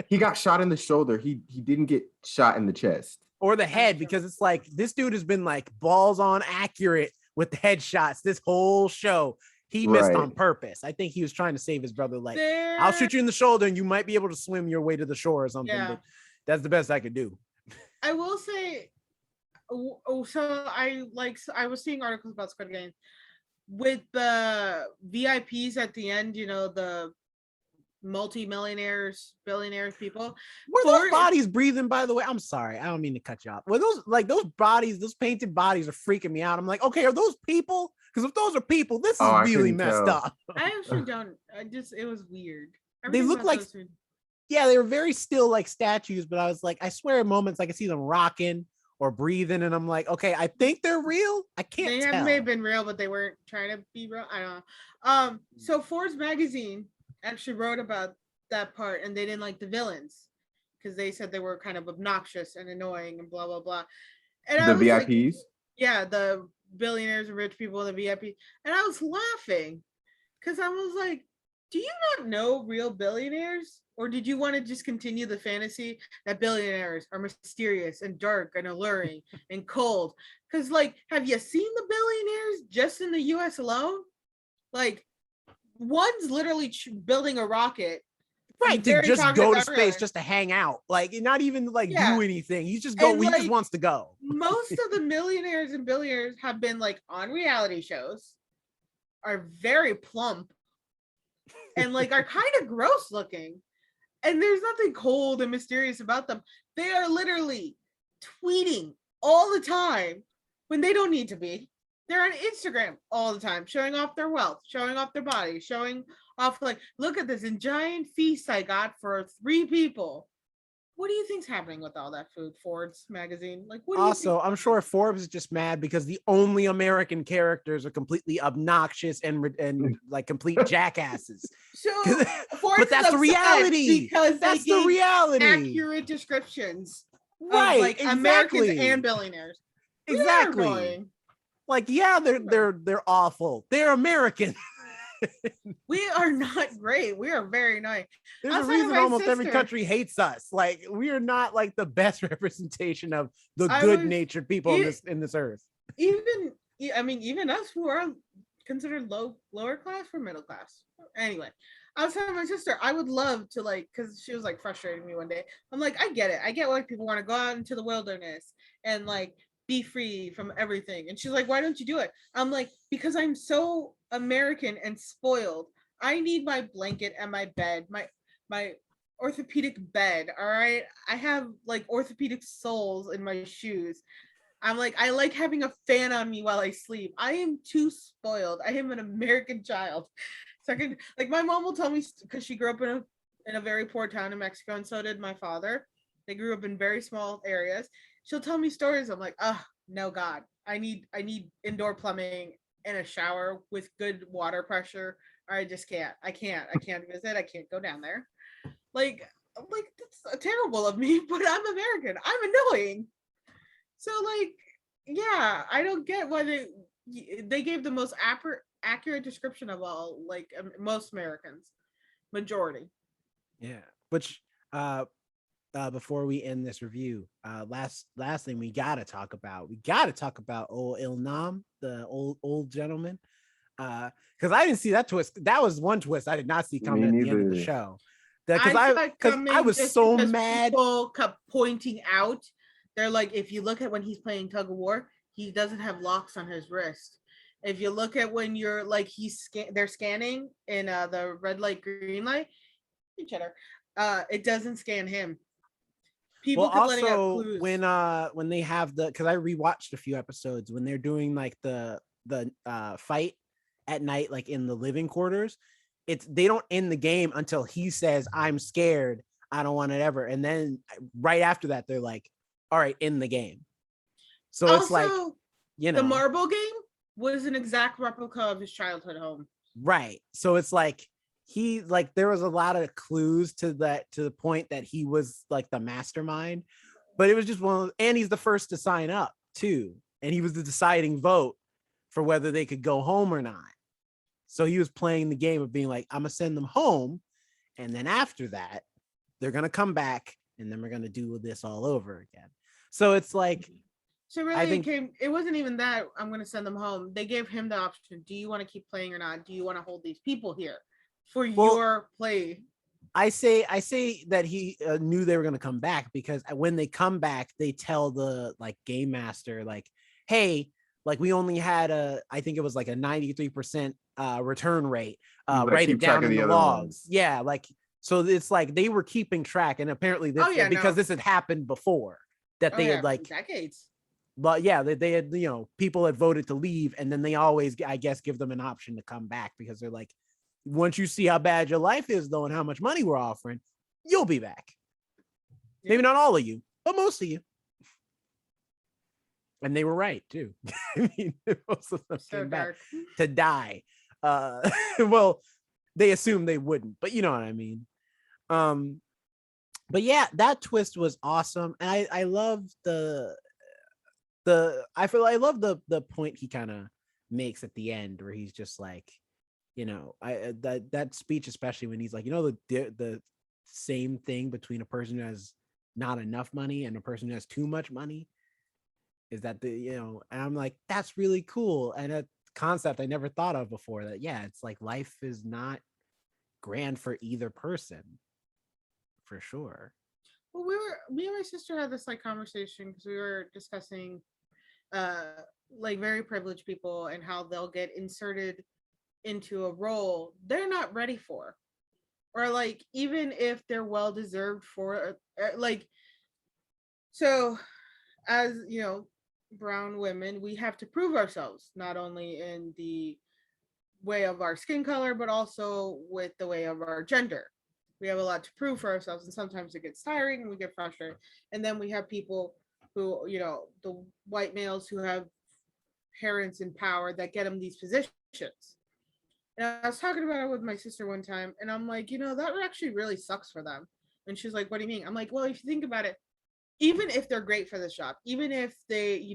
He got shot in the shoulder. He didn't get shot in the chest. Or the head, because it's like this dude has been like balls on accurate with the headshots this whole show. He missed on purpose. I think he was trying to save his brother. Like, I'll shoot you in the shoulder and you might be able to swim your way to the shore or something. Yeah. But that's the best I could do. I will say, so I was seeing articles about Squid Game with the VIPs at the end, you know, the multi-millionaires, billionaires, people. Were those bodies breathing, by the way? I'm sorry, I don't mean to cut you off. Were those bodies, those painted bodies are freaking me out. I'm like, okay, are those people? Because if those are people, this is really messed up. I actually don't. It was weird. They look like, yeah, they were very still like statues, but I was like, I swear at moments I could see them rocking or breathing, and I'm like, okay, I think they're real. I can't tell. They may have been real, but they weren't trying to be real. I don't know. So Forbes magazine actually wrote about that part, and they didn't like the villains because they said they were kind of obnoxious and annoying and blah blah blah. And the VIPs, yeah, the billionaires and rich people, the VIP, and I was laughing because I was like, do you not know real billionaires, or did you want to just continue the fantasy that billionaires are mysterious and dark and alluring and cold? Because like, have you seen the billionaires just in the US alone? Like, one's literally building a rocket, right, to just go to space, just to hang out, like not even like do anything. He's just he just wants to go. Most of the millionaires and billionaires have been like on reality shows, are very plump, and like are kind of gross looking, and there's nothing cold and mysterious about them. They are literally tweeting all the time when they don't need to be. They're on Instagram all the time, showing off their wealth, showing off their body, showing off like, look at this giant feast I got for 3 people. What do you think's happening with all that food? Forbes magazine, like, what? Also, I'm sure Forbes is just mad because the only American characters are completely obnoxious and like complete jackasses. So, but that's the reality. Because that's the reality. Accurate descriptions, right? Of, like Americans and billionaires. Exactly. Like, yeah, they're awful. They're American. We are not great. We are very nice. There's a reason almost every country hates us. Like, we are not like the best representation of the good-natured people in this earth. Even us who are considered lower class or middle class. Anyway, I was telling my sister I would love to like because she was like frustrating me one day. I'm like, I get it. I get why people want to go out into the wilderness and like be free from everything. And she's like, why don't you do it? I'm like, because I'm so American and spoiled. I need my blanket and my bed, my orthopedic bed. All right. I have like orthopedic soles in my shoes. I'm like, I like having a fan on me while I sleep. I am too spoiled. I am an American child. So I can like my mom will tell me because she grew up in a very poor town in Mexico, and so did my father. They grew up in very small areas. She'll tell me stories. I'm like, oh no, God, I need indoor plumbing and a shower with good water pressure. Or I just can't. I can't visit. I can't go down there. Like that's terrible of me, but I'm American. I'm annoying. So like, yeah, I don't get why they gave the most accurate description of all like most Americans, majority. Yeah. Which before we end this review, last thing we gotta talk about. We gotta talk about old Ilnam, the old gentleman. Because I didn't see that twist. That was one twist I did not see coming at the end of the show. Because I saw it I coming was just so because mad. people kept pointing out. They're like, if you look at when he's playing tug of war, he doesn't have locks on his wrist. If you look at when you're like they're scanning in the red light, green light, each other, it doesn't scan him. People Well, kept letting out also clues. when they have because I rewatched a few episodes when they're doing like the fight at night, like in the living quarters, they don't end the game until he says, I'm scared, I don't want it ever. And then right after that, they're like, all right, in the game. So also, it's like, the marble game was an exact replica of his childhood home. Right. So it's like there was a lot of clues to the point that he was like the mastermind, but it was just and he's the first to sign up too. And he was the deciding vote for whether they could go home or not. So he was playing the game of being like, I'm gonna send them home. And then after that, they're gonna come back and then we're gonna do this all over again. So it's like, so really it wasn't even that I'm going to send them home. They gave him the option. Do you want to keep playing or not? Do you want to hold these people here for your play? I say that he knew they were going to come back because when they come back, they tell the like game master, like, hey, like we only had I think it was like a 93% return rate. Write it down in the logs. Yeah. Like, so it's like they were keeping track, and apparently because this had happened before that they had like decades. But yeah, they had, people had voted to leave, and then they always, I guess, give them an option to come back because they're like, once you see how bad your life is, though, and how much money we're offering, you'll be back. Yeah. Maybe not all of you, but most of you. And they were right too. I mean, most of them came back to die. Well, they assumed they wouldn't, but you know what I mean. But yeah, that twist was awesome, and I love I love the point he kind of makes at the end where he's just like, that speech, especially when he's like, the same thing between a person who has not enough money and a person who has too much money is that and I'm like, that's really cool. And a concept I never thought of before, that it's like life is not grand for either person, for sure. Well, me and my sister had this like conversation because we were discussing like very privileged people and how they'll get inserted into a role they're not ready for, or like even if they're well deserved for like, so as brown women, we have to prove ourselves not only in the way of our skin color but also with the way of our gender. We have a lot to prove for ourselves, and sometimes it gets tiring and we get frustrated. And then we have people who, the white males who have parents in power that get them these positions. And I was talking about it with my sister one time, and I'm like, that actually really sucks for them. And she's like, what do you mean? I'm like, well, if you think about it, even if they're great for this job, even if they,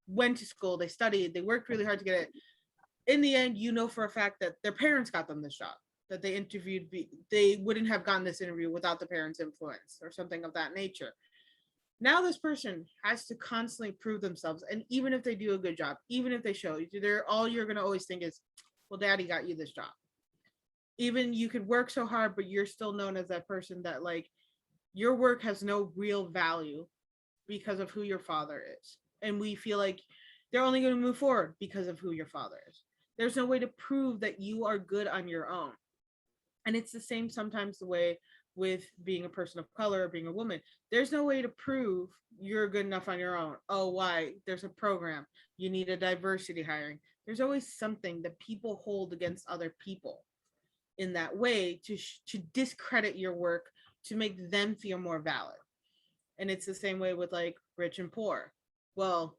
went to school, they studied, they worked really hard to get it, in the end, for a fact that their parents got them this job, that they interviewed, they wouldn't have gotten this interview without the parents' influence or something of that nature. Now this person has to constantly prove themselves, and even if they do a good job, even if they show you, they're all you're gonna always think is, well, daddy got you this job. Even you could work so hard, but you're still known as that person that like your work has no real value because of who your father is. And we feel like they're only going to move forward because of who your father is. There's no way to prove that you are good on your own. And it's the same sometimes the way with being a person of color or being a woman. There's no way to prove you're good enough on your own. Oh, why? There's a program. You need a diversity hiring. There's always something that people hold against other people in that way to discredit your work to make them feel more valid. And it's the same way with like rich and poor. Well,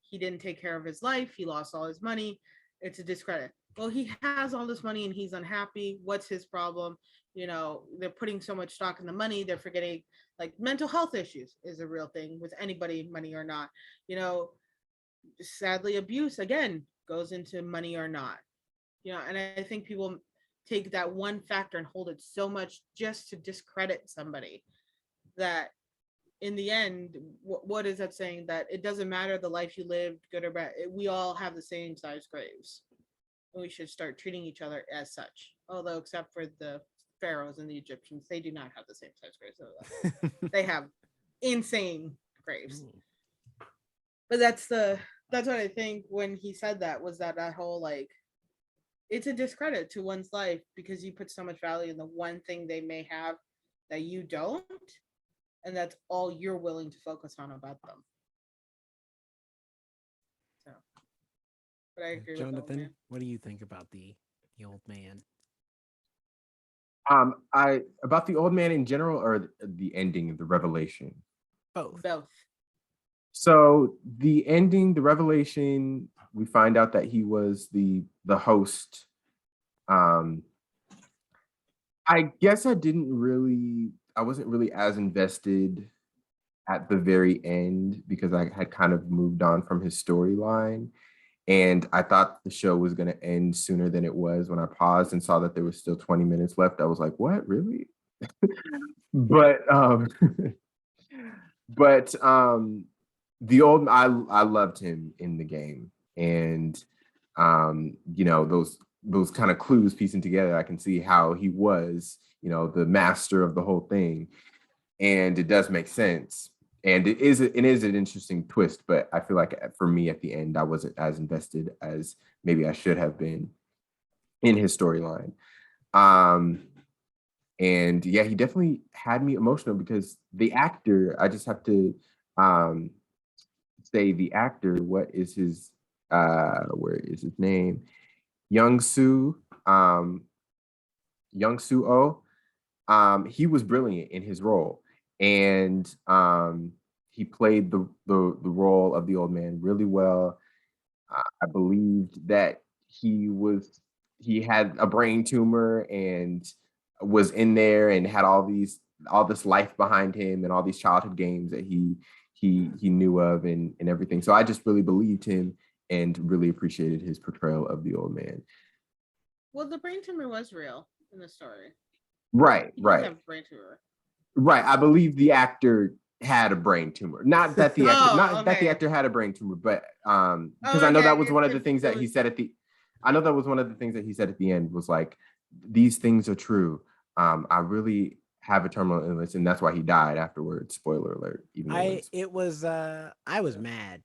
he didn't take care of his life, he lost all his money. It's a discredit. Well, he has all this money and he's unhappy. What's his problem? You know, they're putting so much stock in the money, they're forgetting like mental health issues is a real thing with anybody, money or not. You know, sadly, abuse again goes into money or not. You know, and I think people take that one factor and hold it so much just to discredit somebody that in the end, what is that saying? That it doesn't matter the life you lived, good or bad. We all have the same size graves, and we should start treating each other as such. Although, except for the pharaohs and the Egyptians, they do not have the same size graves. They have insane graves. But that's what I think when he said that was that whole like it's a discredit to one's life because you put so much value in the one thing they may have that you don't, and that's all you're willing to focus on about them. So, but I agree Jonathan, with Jonathan. what do you think about the old man? I about the old man in general or the ending, the revelation. Both. So the ending, the revelation, we find out that he was the host. I guess I wasn't really as invested at the very end because I had kind of moved on from his storyline. And I thought the show was going to end sooner than it was. When I paused and saw that there was still 20 minutes left, I was like, what, really? but but the old I loved him in the game. And you know, those kind of clues piecing together, I can see how he was, you know, the master of the whole thing. And it does make sense. And it is an interesting twist, but I feel like for me at the end, I wasn't as invested as maybe I should have been in his storyline. And yeah, he definitely had me emotional because the actor, I just have to say the actor, what is his, where is his name? Young Soo Oh. He was brilliant in his role. And he played the role of the old man really well. I believed that he had a brain tumor and was in there and had all this life behind him and all these childhood games that he knew of and everything. So I just really believed him and really appreciated his portrayal of the old man. Well, the brain tumor was real in the story. Right. Have brain tumor. Right. I believe the actor had a brain tumor. Not that the actor, that the actor had a brain tumor, but because I know that was one of the things that he said at the end was like, these things are true. I really have a terminal illness, and that's why he died afterwards. Spoiler alert. I was mad.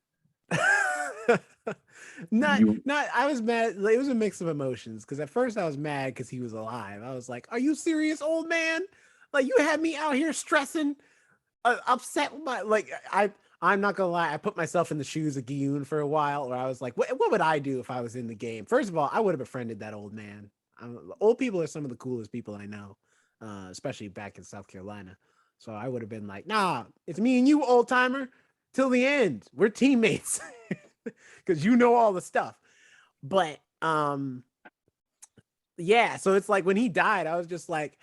I was mad. It was a mix of emotions because at first I was mad because he was alive. I was like, "Are you serious, old man? Like you had me out here stressing, upset with my like." I'm not gonna lie. I put myself in the shoes of Giyun for a while, where I was like, "What would I do if I was in the game?" First of all, I would have befriended that old man. Old people are some of the coolest people I know, especially back in South Carolina. So I would have been like, "Nah, it's me and you, old timer, till the end. We're teammates." Because you know all the stuff. But yeah, so it's like when he died, I was just like,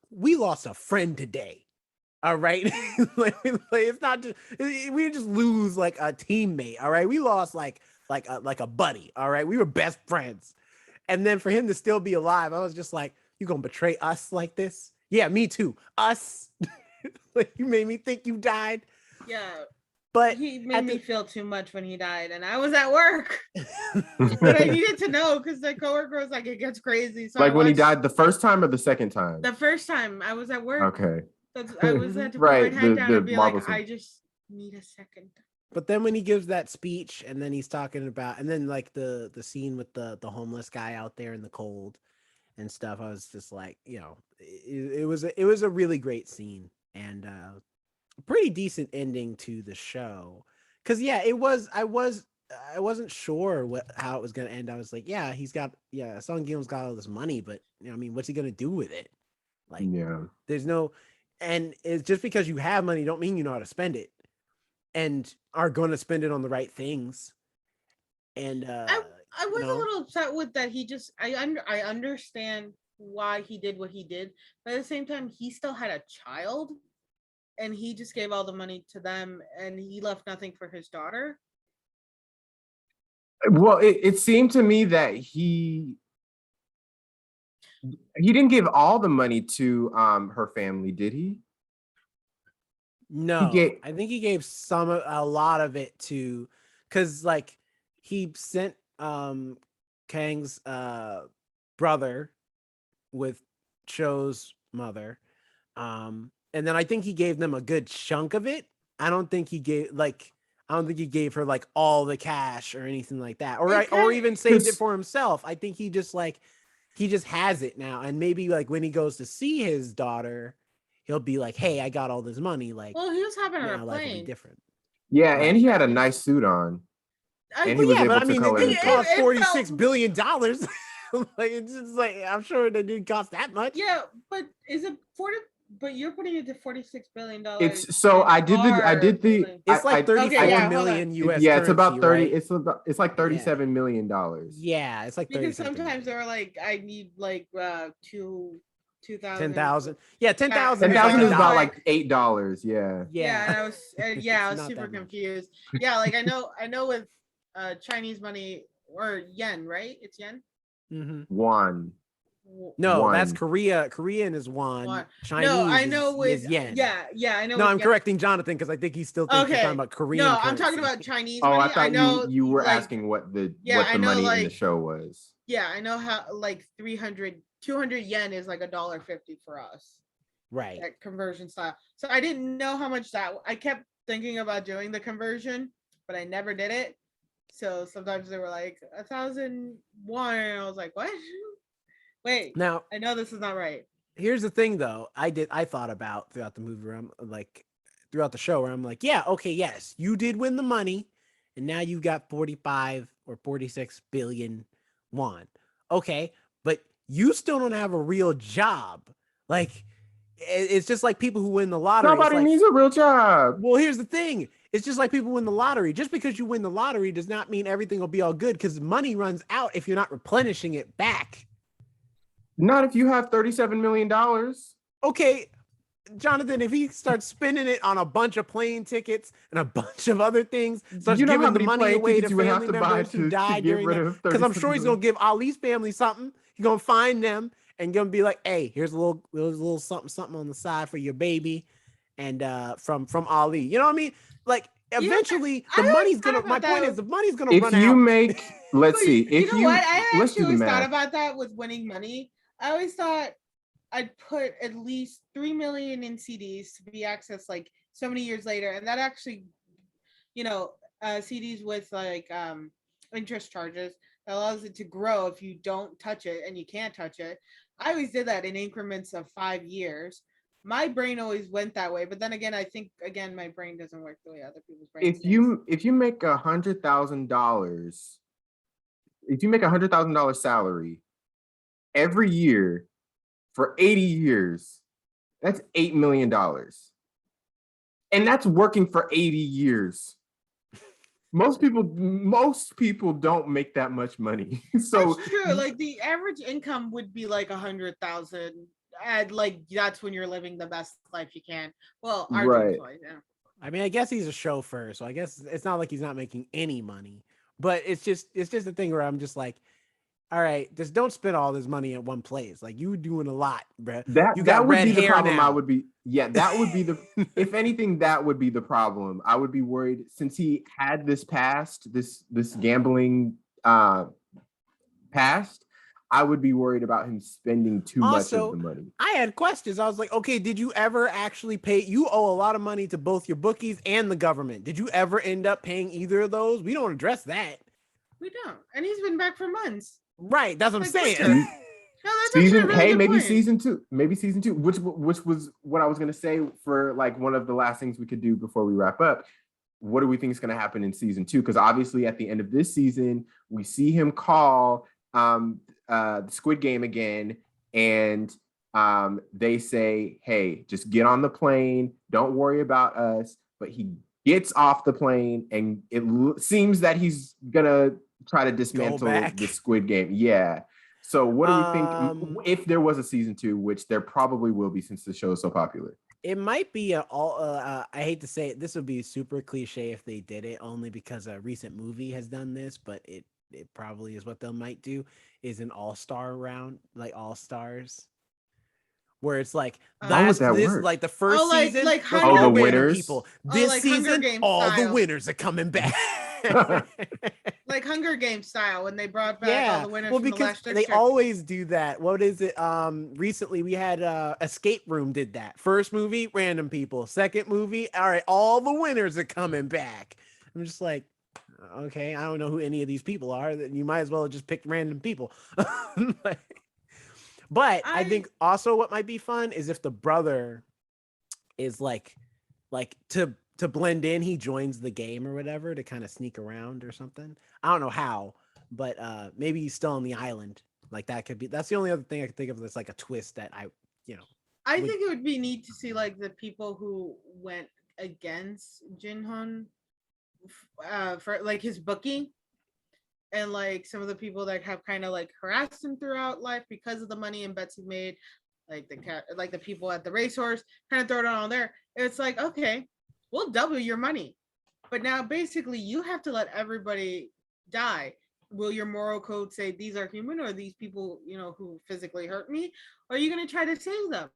we lost a friend today. All right. It's not just we just lose like a teammate. All right. We lost like a buddy. All right. We were best friends. And then for him to still be alive, I was just like, you gonna betray us like this? Yeah, me too. Us. Like you made me think you died. Yeah. But He made at me the- feel too much when he died, and I was at work. But I needed to know because the coworker was like, it gets crazy. So Like I when he watched died the first time or the second time? the first time I was at work. Okay. I was had to put Right, my head the- down the and be marble like, scene. I just need a second. But then when he gives that speech and then he's talking about, and then like the scene with the homeless guy out there in the cold and stuff, I was just like, it was a really great scene and a pretty decent ending to the show. Cause yeah, I wasn't sure how it was gonna end. I was like, Song Gil's got all this money, but I mean, what's he gonna do with it? Like, Yeah. there's no, and it's just because you have money don't mean you know how to spend it. And are going to spend it on the right things. And I was a little upset with that. I understand why he did what he did, but at the same time, he still had a child, and he just gave all the money to them, and he left nothing for his daughter. Well, it seemed to me that he didn't give all the money to her family, did he? No, gave- I think he gave a lot of it to, because like he sent Kang's brother with Cho's mother, and then I think he gave them a good chunk of it. I don't think he gave her like all the cash or anything like that, or even saved it for himself. I think he just has it now, and maybe like when he goes to see his daughter, he'll be like, "Hey, I got all this money." Like, well, he was hopping on now a life will be plane. different. Yeah, Right. and he had a nice suit on. And he was able to color it his cost hair. $46 billion. Like, it's just like, I'm sure it didn't cost that much. Yeah, but is it 40? But you're putting it to $46 billion. It's so I did the It's like 34 million US. Yeah, it's about 30. Right? It's like $37 million. Yeah, it's like 30 because sometimes they were like, I need like 2,000. 10,000. Yeah, 10,000. 10,000 is about like like $8. Yeah. Yeah, and I was I was not super that much. confused. Yeah, like I know with Chinese money or yen, right? It's yen. Won. No, Won. that's Korea. Korean is won. Chinese no, I know is with yen. Yeah, I know. No, I'm yen. correcting Jonathan because I think he still thinks you're talking about Korean. No, currency. I'm talking about Chinese Oh, money. I thought you were like, asking what the money in the show was. Yeah, I know how like 200 yen is like $1.50 for us. Right. That conversion style. So I didn't know how much that. I kept thinking about doing the conversion, but I never did it. So sometimes they were like 1,001, and I was like, "What? Wait, now I know this is not right." Here's the thing, though. I thought about throughout the movie, where I'm like, throughout the show, where I'm like, yeah, okay, yes, you did win the money, and now you've got 45 or 46 billion won. Okay, but you still don't have a real job. Like, it's just like people who win the lottery. Nobody needs a real job. Well, here's the thing. It's just like people win the lottery. Just because you win the lottery does not mean everything will be all good, because money runs out if you're not replenishing it back. Not if you have $37 million. Okay, Jonathan, if he starts spending it on a bunch of plane tickets and a bunch of other things, starts giving the money away to family members who died during that, because I'm sure he's going to give Ali's family something. He's going to find them and going to be like, hey, here's a little something on the side for your baby, and from Ali. You know what I mean? Like, eventually, the money's going to, my point is, the money's going to run out. If you make, let's see. You know what? I actually always thought math. about that with winning money. I always thought I'd put at least 3 million in CDs to be accessed like so many years later, and that actually, CDs with like interest charges that allows it to grow if you don't touch it, and you can't touch it. I always did that in increments of 5 years. My brain always went that way, but then again, I think my brain doesn't work the way other people's brains. If you make $100,000, if you make $100,000 salary every year for 80 years, that's $8 million. And that's working for 80 years. Most people don't make that much money. So that's true. Like the average income would be like 100,000. And like that's when you're living the best life you can. Well, right. Yeah. I mean, I guess he's a chauffeur, so I guess it's not like he's not making any money. But it's just a thing where I'm just like, all right, just don't spend all this money at one place. Like, you doing a lot, bro. That would be the problem. Yeah, that would be if anything, that would be the problem. I would be worried since he had this past, this gambling past, I would be worried about him spending too much of Also, the money. I had questions. I was like, okay, did you ever actually pay? You owe a lot of money to both your bookies and the government. Did you ever end up paying either of those? We don't address that. We don't. And he's been back for months. Right. That's what I'm saying. No, that's actually a really good point. Season two, which was what I was gonna say for like one of the last things we could do before we wrap up. What do we think is gonna happen in season 2? Because obviously at the end of this season, we see him call the Squid Game again, and they say, "Hey, just get on the plane. Don't worry about us." But he gets off the plane, and it seems that he's gonna try to dismantle the Squid Game. Yeah. So what do we think if there was a season 2, which there probably will be since the show is so popular? It might be I hate to say it, this would be super cliche if they did it, only because a recent movie has done this, but it probably is what they might do, is an all-star round, like all stars, where it's like work? like the first season like was all the random winners. people. This like season, all style. the winners are coming back. Like Hunger Games style when they brought back all the winners from the last they always do that. What is it? Recently we had Escape Room did that. First movie, random people. Second movie, all right, all the winners are coming back. I'm just like, okay, I don't know who any of these people are. You might as well have just picked random people. But I think also what might be fun is if the brother is like to blend in, he joins the game or whatever to kind of sneak around or something. I don't know how, but maybe he's still on the island. Like that's the only other thing I can think of that's like a twist that I think it would be neat to see like the people who went against Jinhun for like his booking, and like some of the people that have kind of like harassed him throughout life because of the money and bets he made, like the people at the racehorse, kind of throw it on there. It's like, okay, we'll double your money, but now basically you have to let everybody die. Will your moral code say these are human, or these people, who physically hurt me? Or are you going to try to save them?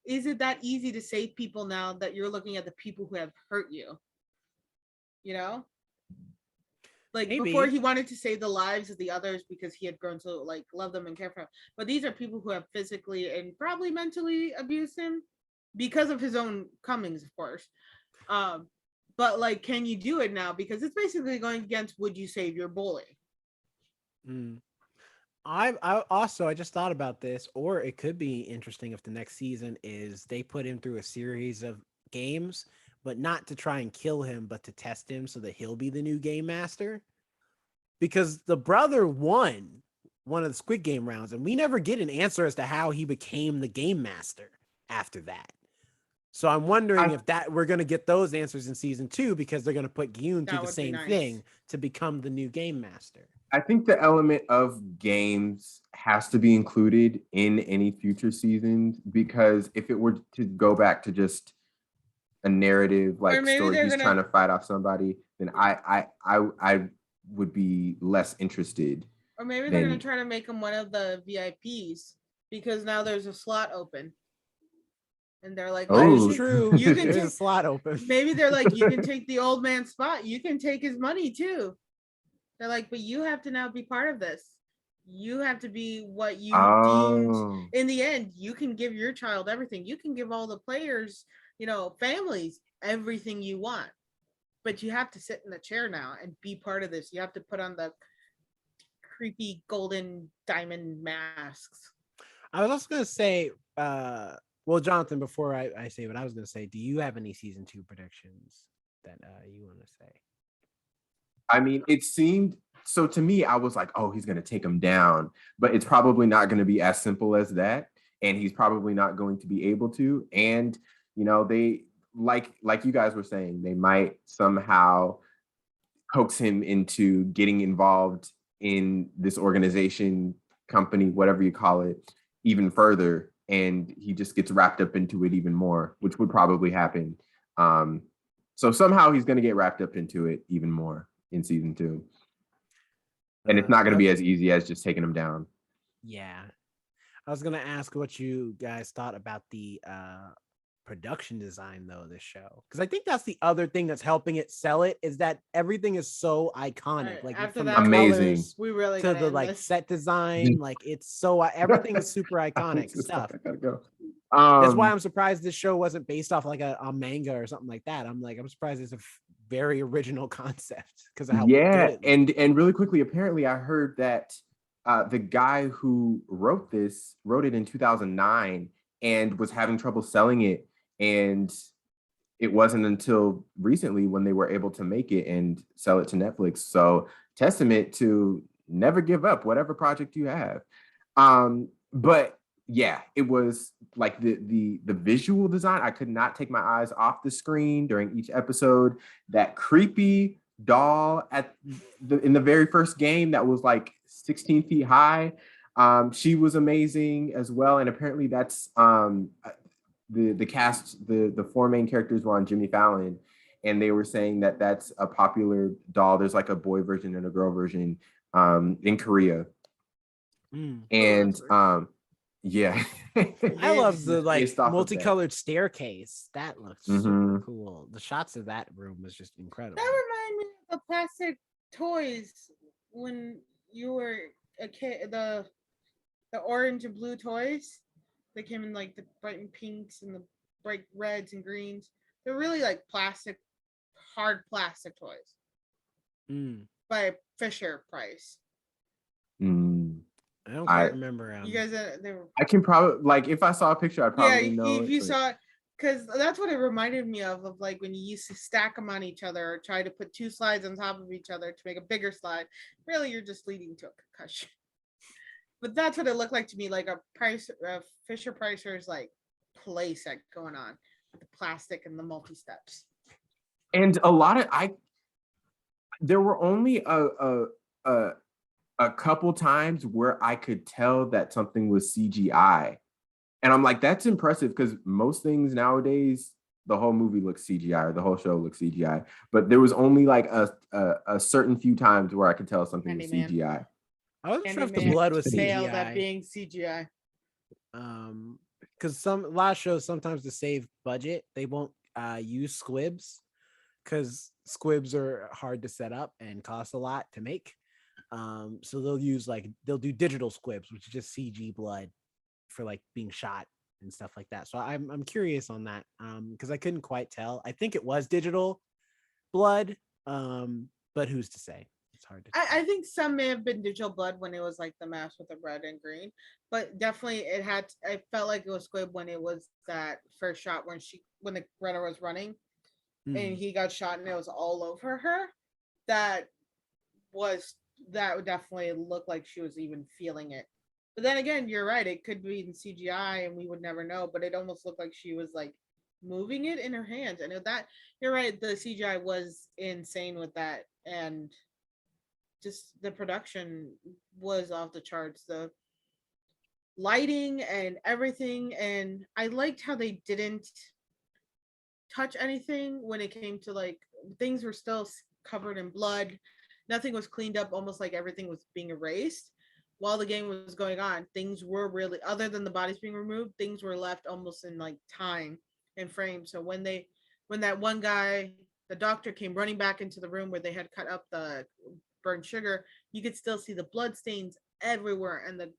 Is it that easy to save people now that you're looking at the people who have hurt you? Like maybe. Before he wanted to save the lives of the others because he had grown to like love them and care for them. But these are people who have physically and probably mentally abused him because of his own comings, of course. But like, can you do it now? Because it's basically going against, would you save your bully? I just thought about this, or it could be interesting if the next season is they put him through a series of games, but not to try and kill him, but to test him so that he'll be the new game master. Because the brother won one of the Squid Game rounds, and we never get an answer as to how he became the game master after that. So I'm wondering if we're going to get those answers in season 2, because they're going to put Gyun through the same thing to become the new game master. I think the element of games has to be included in any future seasons, because if it were to go back to just a narrative like story, he's trying to fight off somebody, then I would be less interested. Or maybe they're going to try to make him one of the VIPs because now there's a slot open. And they're like, oh, it's true. You can take a slot open. Maybe they're like, you can take the old man's spot. You can take his money too. They're like, but you have to now be part of this. You have to be what you deemed. In the end, you can give your child everything. You can give all the players, families, everything you want. But you have to sit in the chair now and be part of this. You have to put on the creepy golden diamond masks. I was also going to say, well, Jonathan, before I say what I was going to say, do you have any season 2 predictions that you want to say? I mean, it seemed, so to me, I was like, oh, he's going to take him down, but it's probably not going to be as simple as that. And he's probably not going to be able to. And, they, like you guys were saying, they might somehow coax him into getting involved in this organization, company, whatever you call it, even further. And he just gets wrapped up into it even more, which would probably happen. So somehow he's going to get wrapped up into it even more in season 2. And it's not going to be as easy as just taking him down. Yeah. I was going to ask what you guys thought about the production design though, this show, because I think that's the other thing that's helping it sell it, is that everything is so iconic. Right, Like after from the that, Amazing. colors we really to gotta the end like this. set design, like it's so everything is super iconic It's just stuff. like, I gotta go. That's why I'm surprised this show wasn't based off like a manga or something like that. I'm surprised it's a very original concept because of how good yeah, it looks. and really quickly, apparently, I heard that the guy who wrote it in 2009 and was having trouble selling it, and it wasn't until recently when they were able to make it and sell it to Netflix. So testament to never give up whatever project you have. But yeah, it was like the visual design. I could not take my eyes off the screen during each episode. That creepy doll in the very first game that was like 16 feet high. She was amazing as well. And apparently that's the cast, the four main characters were on Jimmy Fallon, and they were saying that that's a popular doll. There's like a boy version and a girl version in Korea. And yeah. I love the like Based off of that. multicolored staircase. That looks super cool. The shots of that room was just incredible. That reminded me of the plastic toys when you were a kid. The orange and blue toys. They came in like the bright and pinks and the bright reds and greens. They're really like plastic, hard plastic toys by Fisher Price. I don't quite remember. You guys, they were. I can probably, like, if I saw a picture, I'd probably know. If you saw it, because that's what it reminded me of like when you used to stack them on each other or try to put two slides on top of each other to make a bigger slide. Really, you're just leading to a concussion. But that's what it looked like to me, like a Fisher Pricer's like play set going on with the plastic and the multi-steps. And a lot of there were only a couple times where I could tell that something was CGI. And I'm like, that's impressive, because most things nowadays, the whole movie looks CGI or the whole show looks CGI. But there was only like a certain few times where I could tell something was CGI. I wasn't sure if the blood was CGI. That being CGI. Because a lot of shows, sometimes to save budget, they won't use squibs, because squibs are hard to set up and cost a lot to make. So they'll do digital squibs, which is just CG blood for like being shot and stuff like that. So I'm curious on that, because I couldn't quite tell. I think it was digital blood, but who's to say? It's hard to tell. I think some may have been digital blood when it was like the mask with the red and green, but definitely I felt like it was squib when it was that first shot when the Greta was running and he got shot and it was all over her. That would definitely look like she was even feeling it. But then again, you're right. It could be in CGI and we would never know, but it almost looked like she was like moving it in her hands. And that, you're right, the CGI was insane with that. And just the production was off the charts. The lighting and everything. And I liked how they didn't touch anything when it came to like, things were still covered in blood. Nothing was cleaned up, almost like everything was being erased. While the game was going on, things were really, other than the bodies being removed, things were left almost in like time and frame. So when that one guy, the doctor, came running back into the room where they had cut up the burnt sugar, you could still see the blood stains everywhere, and the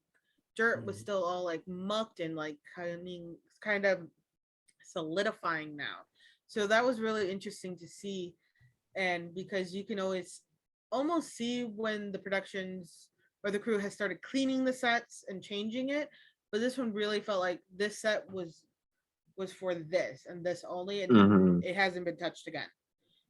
dirt was still all like mucked and like kind of solidifying now. So that was really interesting to see, and because you can almost see when the productions or the crew has started cleaning the sets and changing it, but this one really felt like this set was for this and this only, and it hasn't been touched again.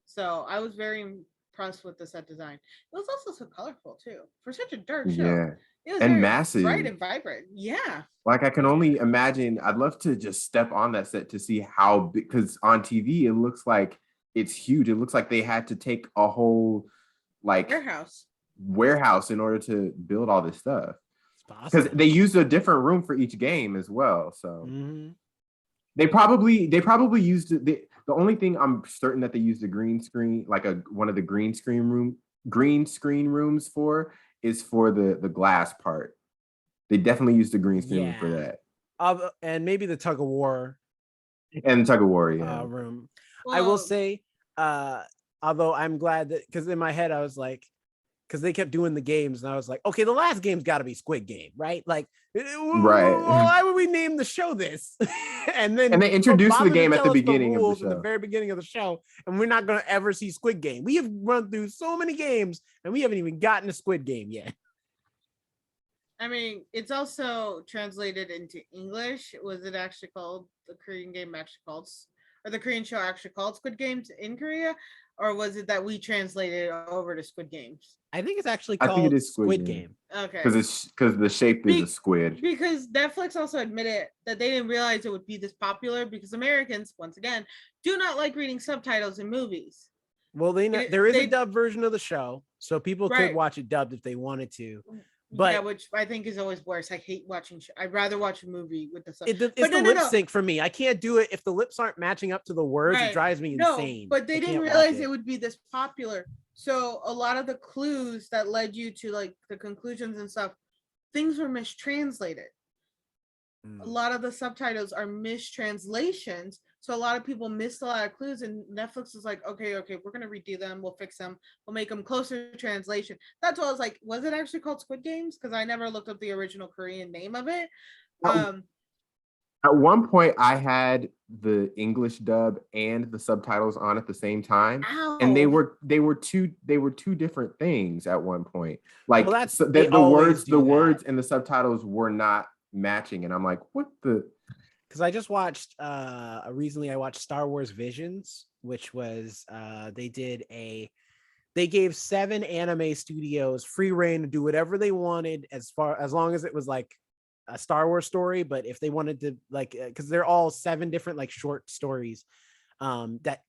So I was very impressed with the set design. It was also so colorful too for such a dark show. Yeah, it was and very massive, bright and vibrant. Yeah, like I can only imagine. I'd love to just step on that set to see how big, because on TV it looks like it's huge. It looks like they had to take a whole like warehouse in order to build all this stuff, because they used a different room for each game as well. So they probably used the only thing I'm certain that they used a green screen, like one of the green screen rooms for, is for the glass part. They definitely used a green screen for that. And maybe the tug of war And tug of war, yeah. room. I will Well, say, although I'm glad that, because in my head I was like, because they kept doing the games, and I was like, okay, the last game's got to be Squid Game, right? Like, Right. why would we name the show this? And then And they introduced the bother to game at tell the us beginning of the rules in the show. very beginning of the show, and we're not going to ever see Squid Game. We have run through so many games, and we haven't even gotten to Squid Game yet. I mean, it's also translated into English. Was it actually called the Korean game actually called, or the Korean show actually called Squid Games in Korea, or was it that we translated it over to Squid Games? I think it's actually I called think it is Squid Game. Okay, because the shape is a squid. because Netflix also admitted that they didn't realize it would be this popular because Americans, once again, do not like reading subtitles in movies. Well, there is a dubbed version of the show, so people could Right. watch it dubbed if they wanted to. But yeah, which I think is always worse. I hate watching. I'd rather watch a movie with the it's but the lip sync for me. I can't do it if the lips aren't matching up to the words. It Right. drives me No, insane. but they I didn't can't watch realize it would be this popular. So a lot of the clues that led you to like the conclusions and stuff, things were mistranslated. A lot of the subtitles are mistranslations. So a lot of people missed a lot of clues, and Netflix is like, okay, we're gonna redo them, we'll fix them, we'll make them closer to translation. That's why I was like, was it actually called Squid Games? Because I never looked up the original Korean name of it. At one point, I had the English dub and the subtitles on at the same time, and they were two different things at one point. Like the words and the subtitles were not matching, and I'm like, what the? Because I just watched recently. I watched Star Wars Visions, which was they gave 7 anime studios free reign to do whatever they wanted as long as it was like a Star Wars story. But if they wanted to, like, because they're all 7 different like short stories that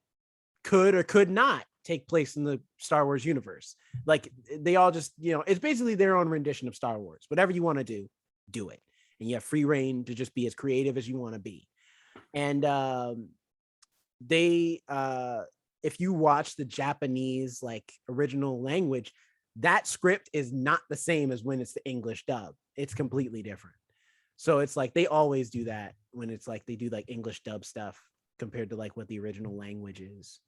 could or could not take place in the Star Wars universe. Like they all just, it's basically their own rendition of Star Wars. Whatever you want to do it. And you have free reign to just be as creative as you want to be. And if you watch the Japanese like original language, that script is not the same as when it's the English dub. It's completely different. So it's like they always do that when it's like they do like English dub stuff compared to like what the original language is.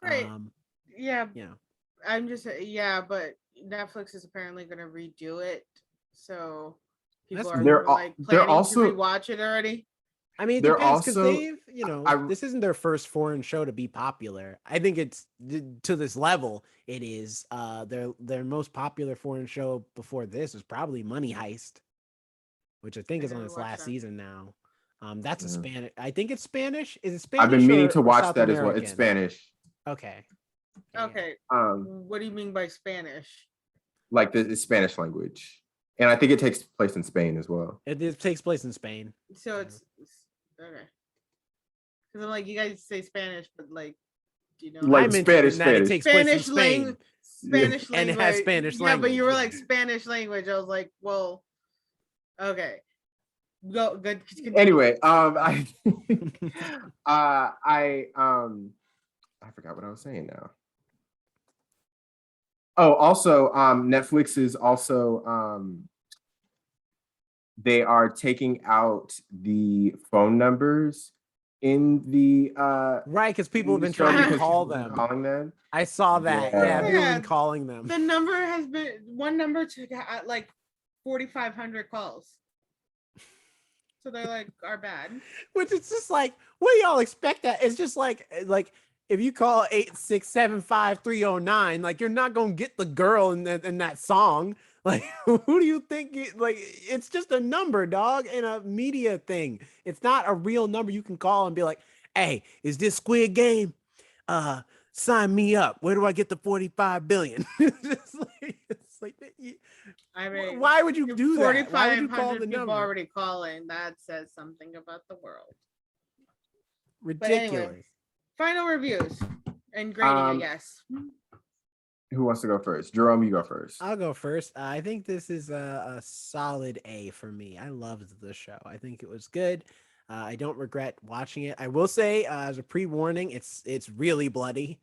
Right. Yeah. I'm just but Netflix is apparently going to redo it. So people are like planning to rewatch it already. I mean, it depends because they've, this isn't their first foreign show to be popular. I think it's to this level. It is their most popular foreign show before this is probably Money Heist, which I think is on its last season now. That's a Spanish. I think it's Spanish. Is it Spanish? I've been meaning to watch South that American? as well. It's Spanish. Okay. Okay. What do you mean by Spanish? Like the Spanish language. And I think it takes place in Spain as well. It takes place in Spain. So it's okay. Because I'm like, you guys say Spanish, but like, do you know? Like Spanish. It takes place in Spain. Spanish language. And it has Spanish language. Yeah, but you were like Spanish language. I was like, well, okay. Go good. Anyway, I forgot what I was saying now. Oh, also, Netflix is also they are taking out the phone numbers in the right, because people have been trying to call them. Calling them. I saw that. Yeah, people have been calling them. The number has been one number to like 4,500 calls. So they're like are bad. Which it's just like, what do y'all expect that? It's just like if you call 8675309, like you're not gonna get the girl in that song. Like, who do you think? It's just a number, dog, and a media thing. It's not a real number you can call and be like, "Hey, is this Squid Game? Sign me up. Where do I get the 45 billion?" it's like I mean, why would you do that? Why would you call the people number? already calling? That says something about the world. Ridiculous. Anyway, final reviews and grading, I guess. Who wants to go first? Jerome, you go first. I'll go first. I think this is a solid A for me. I loved the show. I think it was good. I don't regret watching it. I will say, as a pre-warning, it's really bloody.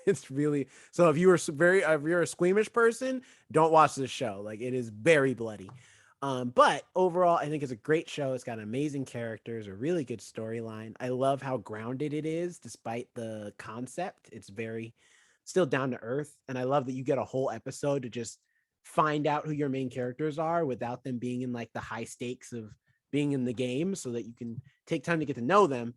It's really so. If you're a squeamish person, don't watch this show. Like, it is very bloody. But overall, I think it's a great show. It's got amazing characters, a really good storyline. I love how grounded it is, despite the concept. It's very still down to earth. And I love that you get a whole episode to just find out who your main characters are without them being in like the high stakes of being in the game, so that you can take time to get to know them.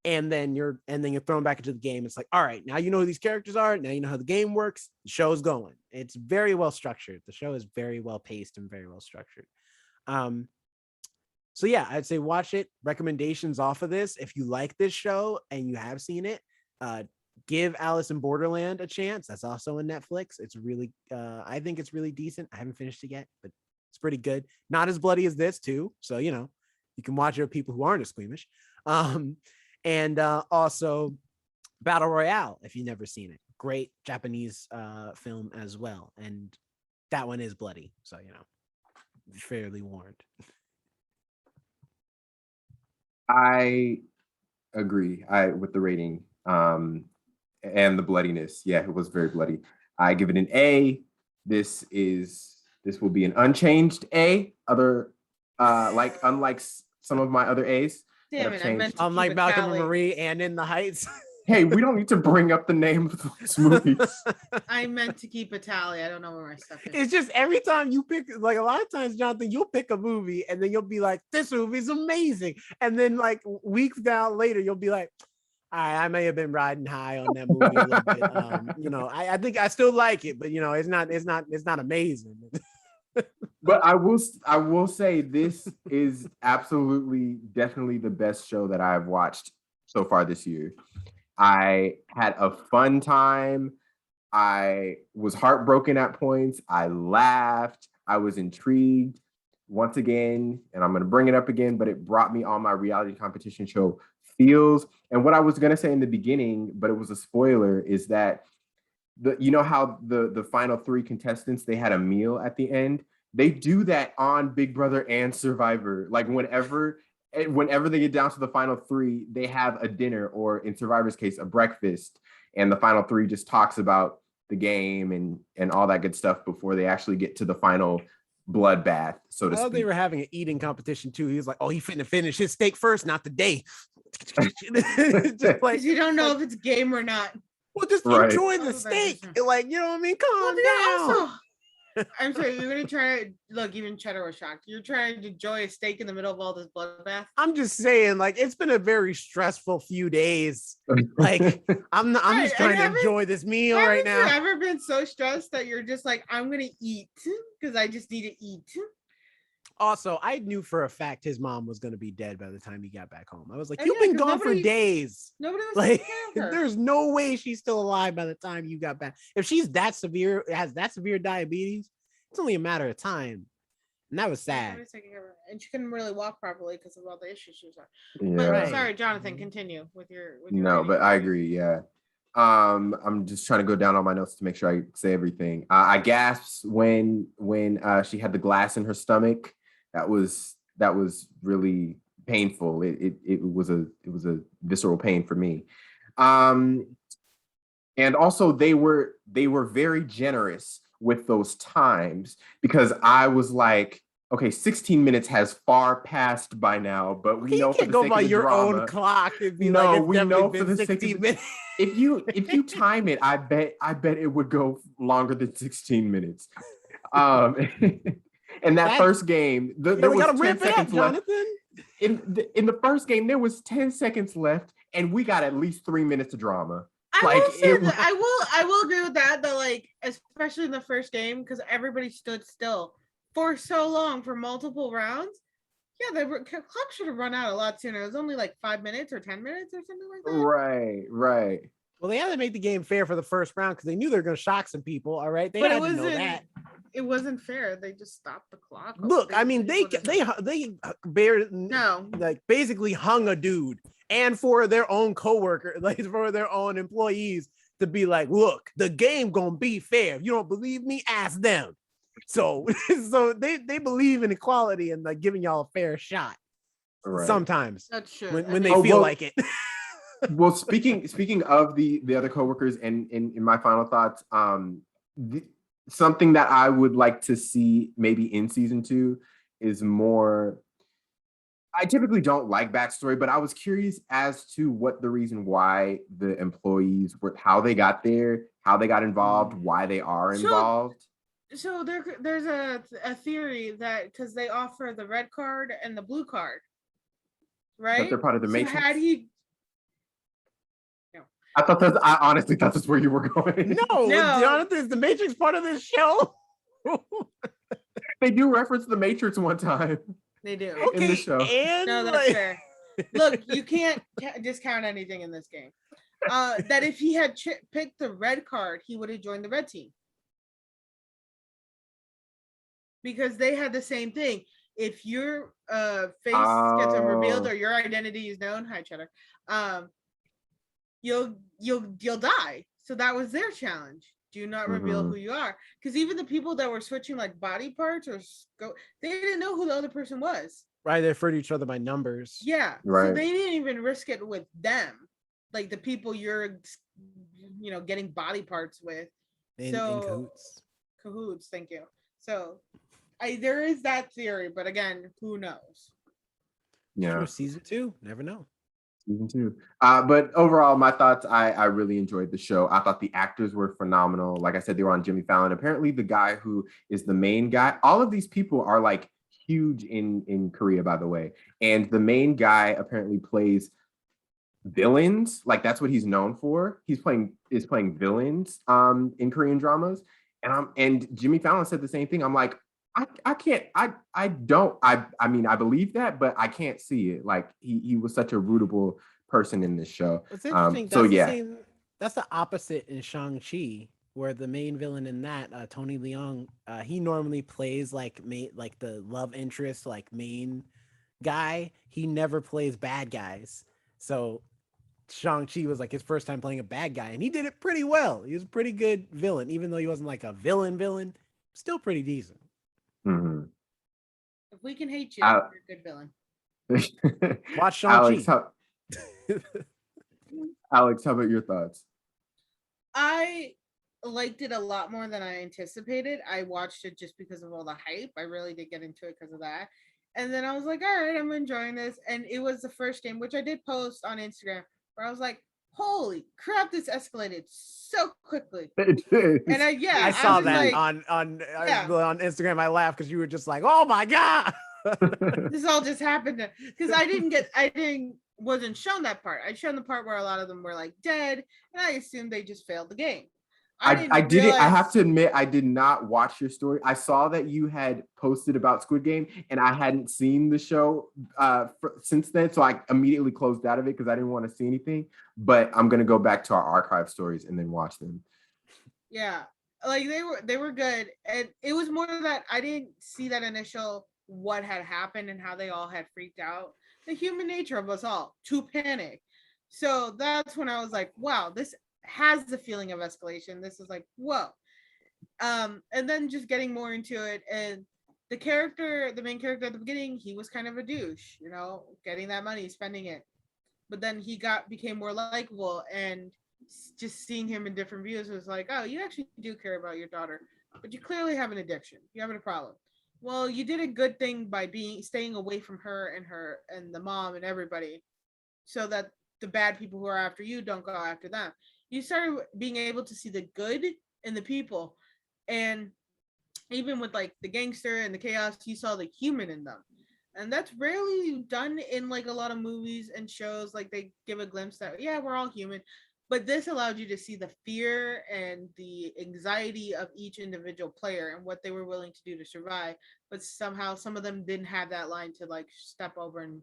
And then you're thrown back into the game. It's like, all right, now you know who these characters are. Now you know how the game works. The show's going. It's very well structured. The show is very well paced and very well structured. So yeah, I'd say watch it. Recommendations off of this. If you like this show and you have seen it, give Alice in Borderland a chance. That's also on Netflix. It's really, I think it's really decent. I haven't finished it yet, but it's pretty good. Not as bloody as this too. So, you know, you can watch it with people who aren't as squeamish. And also Battle Royale, if you've never seen it. Great Japanese film as well. And that one is bloody. So, you know, fairly warned. I agree. With the rating and the bloodiness. Yeah, it was very bloody. I give it an A. This will be an unchanged A. Unlike some of my other A's. Damn it, I meant to Unlike keep it Malcolm tally. and Marie and In the Heights. Hey, we don't need to bring up the name of those movies. I meant to keep a tally. I don't know where my stuff is. It's just every time you pick, like a lot of times, Jonathan, you'll pick a movie and then you'll be like, this movie's amazing. And then like weeks down later, you'll be like, I may have been riding high on that movie a little bit. You know, I think I still like it, but you know, it's not amazing. But I will say this is absolutely, definitely the best show that I've watched so far this year. I had a fun time. I was heartbroken at points. I laughed. I was intrigued once again, and I'm going to bring it up again, but it brought me on my reality competition show feels. And what I was going to say in the beginning, but it was a spoiler, is that you know how the final 3 contestants, they had a meal at the end? They do that on Big Brother and Survivor. Like whenever they get down to the final 3, they have a dinner, or in Survivor's case, a breakfast. And the final 3 just talks about the game and all that good stuff before they actually get to the final bloodbath, so to speak. They were having an eating competition too. He was like, oh, he finna finish his steak first, not the day. Just like, you don't know if it's game or not. Well, just enjoy the steak. Like, you know what I mean? Calm down. Also, I'm sorry, you're gonna try to look, even Cheddar was shocked. You're trying to enjoy a steak in the middle of all this bloodbath. I'm just saying, like, it's been a very stressful few days. Like, I'm just trying to enjoy this meal right now. Have you ever been so stressed that you're just like, I'm gonna eat because I just need to eat? Also, I knew for a fact his mom was gonna be dead by the time he got back home. I was like, you've been gone for days. Nobody was like, there's no way she's still alive by the time you got back. If she's that severe, has that severe diabetes, it's only a matter of time. And that was sad. And she couldn't really walk properly because of all the issues she was Yeah. on. But sorry, Jonathan, continue with your no, but I agree. Yeah. I'm just trying to go down on my notes to make sure I say everything. I gasped when she had the glass in her stomach. That was really painful. It was a visceral pain for me. And also they were very generous with those times, because I was like, okay, 16 minutes has far passed by now, but we know for the go sake by of the your drama, own clock. It'd be no, like, we know for the 16 minutes. If you time it, I bet it would go longer than 16 minutes. And that first game, there was 10 seconds left. In the first game, there was 10 seconds left, and we got at least 3 minutes of drama. I will agree with that. That, like, especially in the first game, because everybody stood still for so long for multiple rounds. Yeah, the clock should have run out a lot sooner. It was only like 5 minutes or 10 minutes or something like that. Right. Well, they had to make the game fair for the first round because they knew they were going to shock some people. All right, they had to know that. It wasn't fair. They just stopped the clock. Look, I mean, they basically hung a dude, and for their own coworker, like for their own employees, to be like, look, the game gonna be fair. If you don't believe me, ask them. So they believe in equality and like giving y'all a fair shot. Right. Sometimes that's true. When they feel like it. Well, speaking of the other coworkers, and in my final thoughts, something that I would like to see maybe in season 2 is more. I typically don't like backstory, but I was curious as to what the reason why the employees were, how they got there, how they got involved, why they are involved. So there's a theory that because they offer the red card and the blue card, right? That they're part of the Matrix. Had he, no, I honestly thought that's where you were going. No, Jonathan, is the Matrix part of this show? They do reference the Matrix one time. They do. In the show. And No, that's fair. Look, you can't discount anything in this game. That if he had picked the red card, he would have joined the red team. Because they had the same thing. If your face gets revealed or your identity is known, hi Cheddar, you'll die. So that was their challenge. Do not reveal who you are. Because even the people that were switching like body parts they didn't know who the other person was. Right, they refer to each other by numbers. Yeah. Right. So they didn't even risk it with them. Like the people you're getting body parts with. In Cahoots, thank you. So there is that theory, but again, who knows? Yeah. Sure, season 2, never know. Season 2. But overall, my thoughts, I really enjoyed the show. I thought the actors were phenomenal. Like I said, they were on Jimmy Fallon. Apparently, the guy who is the main guy, all of these people are like huge in Korea, by the way. And the main guy apparently plays villains. Like that's what he's known for. He's playing villains in Korean dramas. And Jimmy Fallon said the same thing. I'm like, I can't, I mean, I believe that, but I can't see it. Like he was such a rootable person in this show. It's interesting. That's the opposite in Shang-Chi, where the main villain in that, Tony Leung, he normally plays like the love interest, like main guy. He never plays bad guys. So Shang-Chi was like his first time playing a bad guy, and he did it pretty well. He was a pretty good villain, even though he wasn't like a villain, still pretty decent. Mm-hmm. If we can hate you, you're a good villain. Watch Shang-Chi. Alex, how about your thoughts? I liked it a lot more than I anticipated. I watched it just because of all the hype. I really did get into it because of that. And then I was like, all right, I'm enjoying this. And it was the first game, which I did post on Instagram, where I was like, holy crap, this escalated so quickly. It did. And I saw that on Instagram. I laughed because you were just like, oh my God. This all just happened because wasn't shown that part. I'd shown the part where a lot of them were like dead, and I assumed they just failed the game. I have to admit, I did not watch your story. I saw that you had posted about Squid Game, and I hadn't seen the show since then, so I immediately closed out of it because I didn't want to see anything. But I'm gonna go back to our archive stories and then watch them. Yeah, like they were good, and it was more that I didn't see that initial what had happened and how they all had freaked out. The human nature of us all to panic. So that's when I was like, wow, this has the feeling of escalation. This is like, whoa. And then just getting more into it, and the main character at the beginning, he was kind of a douche, getting that money, spending it. But then he became more likable, and just seeing him in different views was like, oh, you actually do care about your daughter, but you clearly have an addiction. You have a problem. Well, you did a good thing by staying away from her and the mom and everybody, so that the bad people who are after you don't go after them. You started being able to see the good in the people, and even with like the gangster and the chaos, you saw the human in them, and that's rarely done in like a lot of movies and shows. Like they give a glimpse that we're all human, but this allowed you to see the fear and the anxiety of each individual player and what they were willing to do to survive. But somehow some of them didn't have that line to like step over and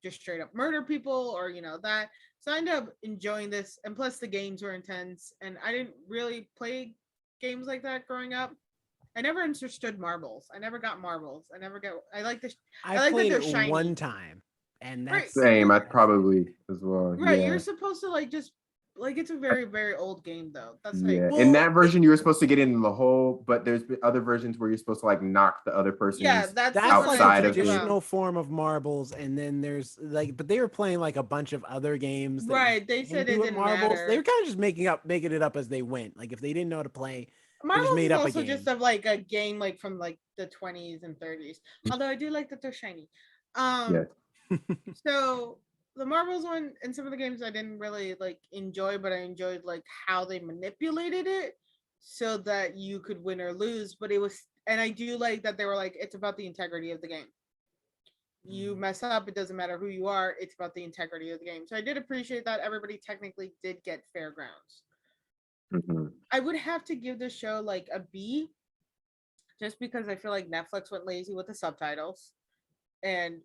just straight up murder people or that. So I ended up enjoying this, and plus the games were intense, and I didn't really play games like that growing up. I never understood marbles. I never got marbles. I like this. I played it one time, and that's same. I probably as well. Right, yeah. You're supposed to like just like it's a very very old game though. That's in that version you were supposed to get in the hole, but there's been other versions where you're supposed to like knock the other person. That's outside like a traditional form of marbles, and then there's like, but they were playing like a bunch of other games. Right, they said it didn't marbles. matter. They were kind of just making it up as they went. Like if they didn't know how to play Marvel's made is up a also game. just of like a game like from like the 20s and 30s. Although I do like that they're shiny. Yes. So the Marvels one and some of the games I didn't really like enjoy, but I enjoyed like how they manipulated it so that you could win or lose. But it was, and I do like that they were like, it's about the integrity of the game. You mess up, it doesn't matter who you are, it's about the integrity of the game. So I did appreciate that everybody technically did get fair grounds. Mhm. I would have to give this show like a B, just because I feel like Netflix went lazy with the subtitles and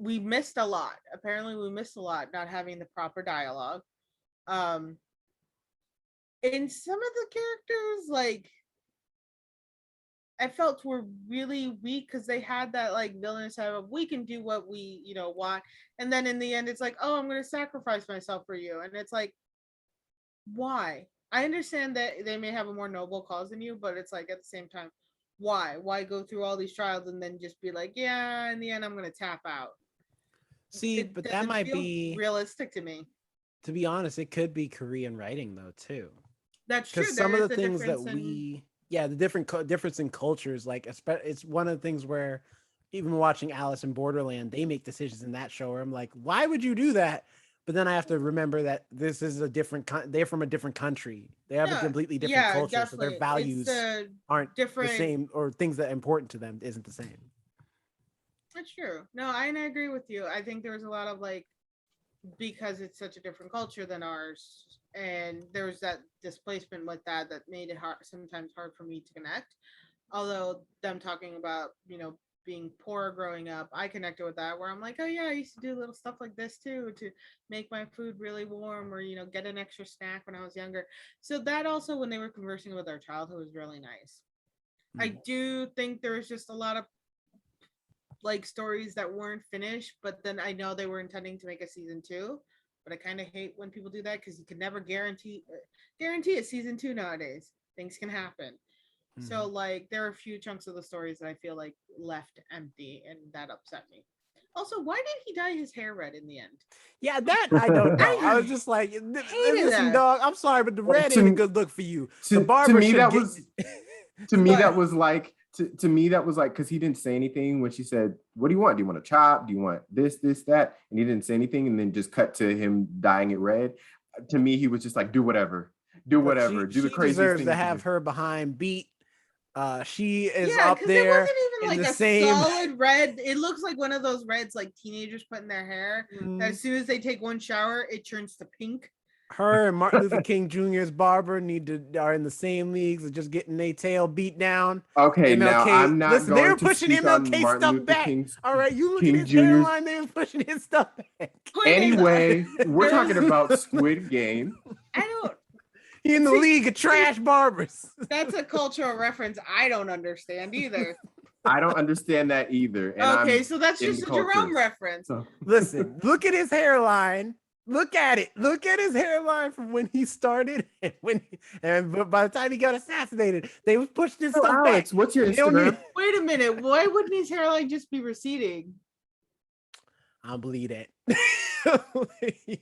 we missed a lot. Apparently, we missed a lot not having the proper dialogue. Um, and some of the characters, like, I felt were really weak because they had that like villainous side of we can do what we want, and then in the end, it's like, oh, I'm going to sacrifice myself for you, and it's like, why? I understand that they may have a more noble cause than you, but it's like at the same time, why? Why go through all these trials and then just be like, yeah, in the end, I'm going to tap out? See, It but that doesn't might feel be realistic to me. to be honest, it could be Korean writing though too. That's true. Because There some of is the a things that difference in the difference in cultures, like it's one of the things where even watching Alice in Borderland, they make decisions in that show where I'm like, why would you do that? But then I have to remember that this is a different they're from a different country. They have a yeah, completely different yeah, culture, so their definitely. values It's a aren't the different. same, or things that are important to them isn't the same. That's true. No, I agree with you. I think there was a lot of like, because it's such a different culture than ours, and there was that displacement with that made it hard, sometimes hard for me to connect. Although them talking about being poor growing up, I connected with that where I'm like, oh yeah, I used to do little stuff like this too to make my food really warm, or get an extra snack when I was younger. So that also, when they were conversing with our childhood, was really nice. I do think there was just a lot of like stories that weren't finished, but then I know they were intending to make a season 2, but I kind of hate when people do that because you can never guarantee a season 2 nowadays. Things can happen. So like there are a few chunks of the stories that I feel like left empty, and that upset me. Also, why did he dye his hair red in the end? Yeah, that I don't know. I was just like, listen, that. dog, I'm sorry, but the red ain't a good look for you. The To barber me, should that get... was to me that was like to me that was like, because he didn't say anything when she said, what do you want? Do you want a chop? Do you want this, that? And he didn't say anything, and then just cut to him dyeing it red. To me, he was just like, do whatever, do whatever, do the She craziest deserves thing to you can have do. her behind beat. She is Yeah, up because it there wasn't even in like the a same solid red. It looks like one of those reds like teenagers put in their hair. That as soon as they take one shower, it turns to pink. Her and Martin Luther King Jr.'s barber are in the same leagues of just getting their tail beat down. Okay, now MLK, I'm not listen, they going were to pushing speak on MLK Martin stuff Luther back. King's All right, you look at King his Jr.'s. hairline, they were pushing his stuff back. Anyway, we're There talking was- about Squid Game. I don't. He in the See, league of trash barbers. That's a cultural reference I don't understand either. I don't understand that either. And Okay, I'm so that's in just the a Jerome culture. reference. So. Listen, look at his hairline. Look at it. Look at his hairline from when he started and by the time he got assassinated, they was pushing his So stuff Alex, back. what's your They don't Instagram? need- Wait a minute. Why wouldn't his hairline just be receding? I don't believe that.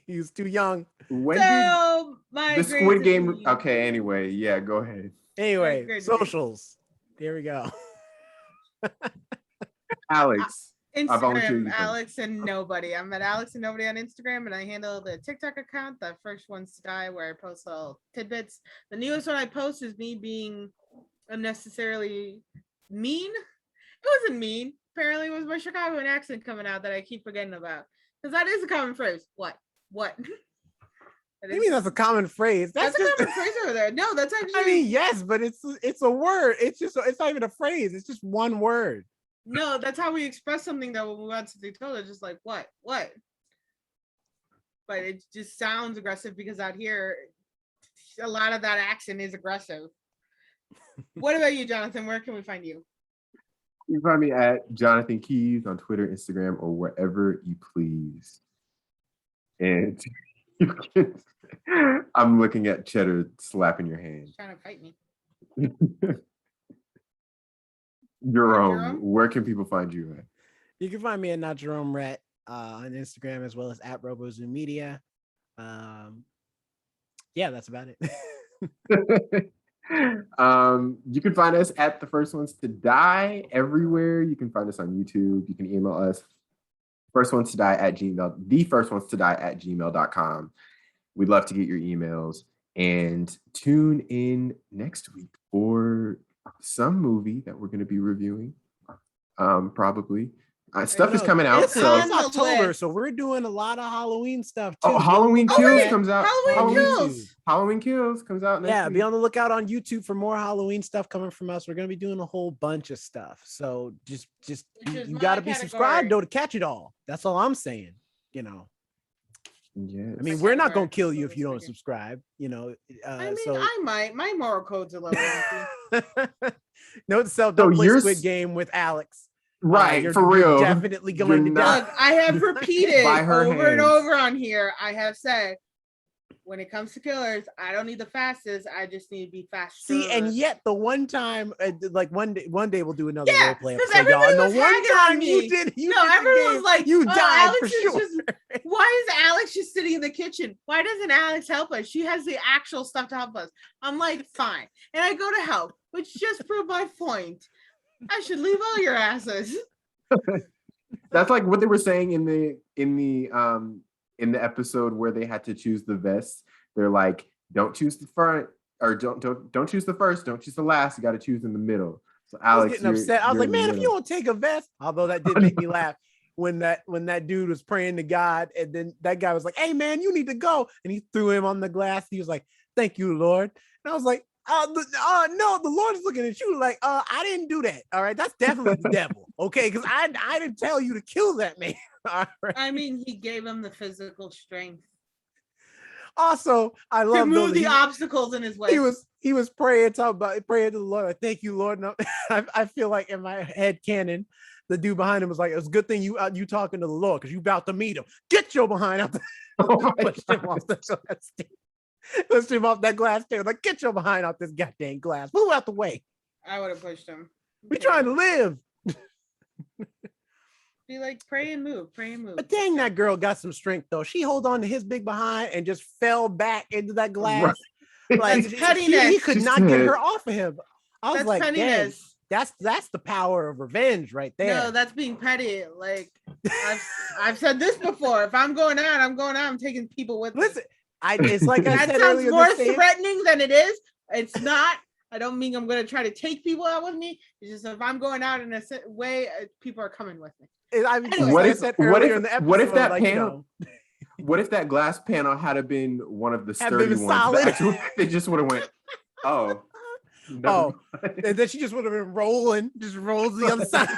He was too young. When So my did the Squid grades Game? would be- Okay, anyway, yeah, go ahead. Anyway, Great. socials. There we go. Alex, I volunteer Instagram, you first. Alex and Nobody. I'm at Alex and Nobody on Instagram, and I handle the TikTok account, the first one's to die, where I post little tidbits. The newest one I post is me being unnecessarily mean. It wasn't mean. Apparently, it was my Chicagoan accent coming out that I keep forgetting about. Because that is a common phrase. What? What do you mean that's a common phrase? That's a just, common phrase over there. No, that's actually. I mean, yes, but it's a word. It's not even a phrase. It's just one word. No, that's how we express something that when we want something told, it's just like what? But it just sounds aggressive because out here, a lot of that accent is aggressive. What about you, Jonathan? Where can we find you? You can find me at Jonathan Keys on Twitter, Instagram, or wherever you please. And you can. I'm looking at Cheddar slapping your hand. He's trying to fight me. Jerome, where can people find you at? You can find me at Not Jerome Rat on Instagram, as well as at RoboZoo Media. Yeah, that's about it. You can find us at The First Ones to Die everywhere. You can find us on YouTube. You can email us the first ones to die at gmail.com. We'd love to get your emails, and tune in next week for some movie that we're going to be reviewing. Probably stuff is coming out. It's October, so we're doing a lot of Halloween stuff too. Oh, Halloween Kills comes out. Halloween Kills comes out next week. Be on the lookout on YouTube for more Halloween stuff coming from us. We're gonna be doing a whole bunch of stuff. So just you gotta be subscribed though to catch it all. That's all I'm saying. You know. Yes. I mean, we're not gonna kill you if you don't subscribe. You know. I mean, I might. My moral code's a little empty. Note to self: don't play Squid Game with Alex. Right, for real. Definitely going to die. Look, I have repeated over and over on here. I have said, when it comes to killers, I don't need the fastest. I just need to be faster. See, and yet the one time, like one day we'll do another role play episode, y'all. And the one time you did, everyone was like, you died Alex for sure. Why is Alex just sitting in the kitchen? Why doesn't Alex help us? She has the actual stuff to help us. I'm like, fine, and I go to help, which just proved my point. I should leave all your asses. That's like what they were saying in the episode where they had to choose the vest. They're like, don't choose the front, or don't choose the first, don't choose the last. You got to choose in the middle. So Alex, I was getting upset. I was like, man, if you don't take a vest, although that did make me laugh when that dude was praying to God, and then that guy was like, hey man, you need to go, and he threw him on the glass. He was like, thank you, Lord. And I was like, no, the Lord is looking at you like, I didn't do that. All right, that's definitely the devil. Okay, because I didn't tell you to kill that man. All right? I mean, he gave him the physical strength. Also, I love to move the obstacles in his way. He was praying to the Lord. Like, thank you, Lord. No, I feel like in my head canon, the dude behind him was like, it's a good thing you talking to the Lord because you about to meet him. Get your behind out. Pushed him off the glass stage. Pushed him off that glass table. Like, get your behind out this goddamn glass. Move out the way. I would have pushed him. We trying to live. Be like, pray and move. But dang, that girl got some strength though. She held on to his big behind and just fell back into that glass. Right. Like he could not get her off of him. I was like, pettiness. Dang, that's the power of revenge right there. No, that's being petty. Like I've said this before. If I'm going out, I'm taking people with me. Listen, it's like I said earlier. That sounds more threatening than it is. It's not. I don't mean I'm going to try to take people out with me. It's just if I'm going out in a way, people are coming with me. I mean, what if that panel? What if that glass panel had been one of the sturdy ones? They just would have went, oh, no. And then she just would have been rolling, just rolls the other side.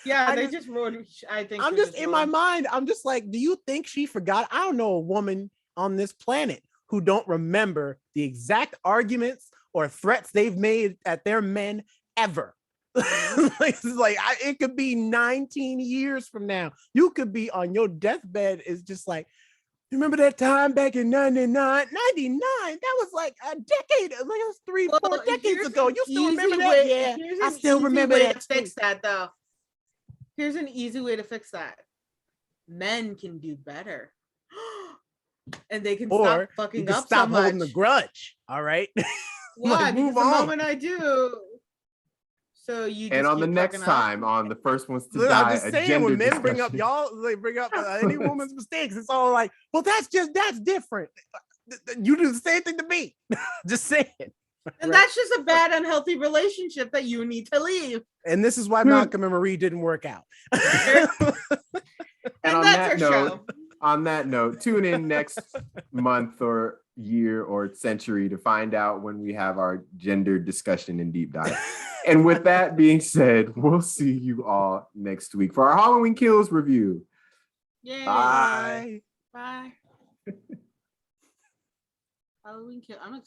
Yeah, they just rolled. I think I'm just in my mind. I'm just like, do you think she forgot? I don't know a woman on this planet who don't remember the exact arguments or threats they've made at their men ever. It could be 19 years from now. You could be on your deathbed. It's just like, remember that time back in 99? That was like a decade. Like it was 3-4 decades ago. You still remember that? Yeah, I still remember that. Fix that though. Here's an easy way to fix that. Men can do better. And they can stop fucking up so much. Holding the grudge. All right. Why? Because the moment I do, so you. And on the next time, on the first ones to die, I'm just saying, when men bring up any woman's mistakes, it's all like, well, that's different. You do the same thing to me. Just saying. And that's just a bad, unhealthy relationship that you need to leave. And this is why Malcolm and Marie didn't work out. And on that note, tune in next month or year or century to find out when we have our gender discussion and deep dive. And with that being said, we'll see you all next week for our Halloween Kills review. Yay. Bye. Bye. Halloween Kills. I'm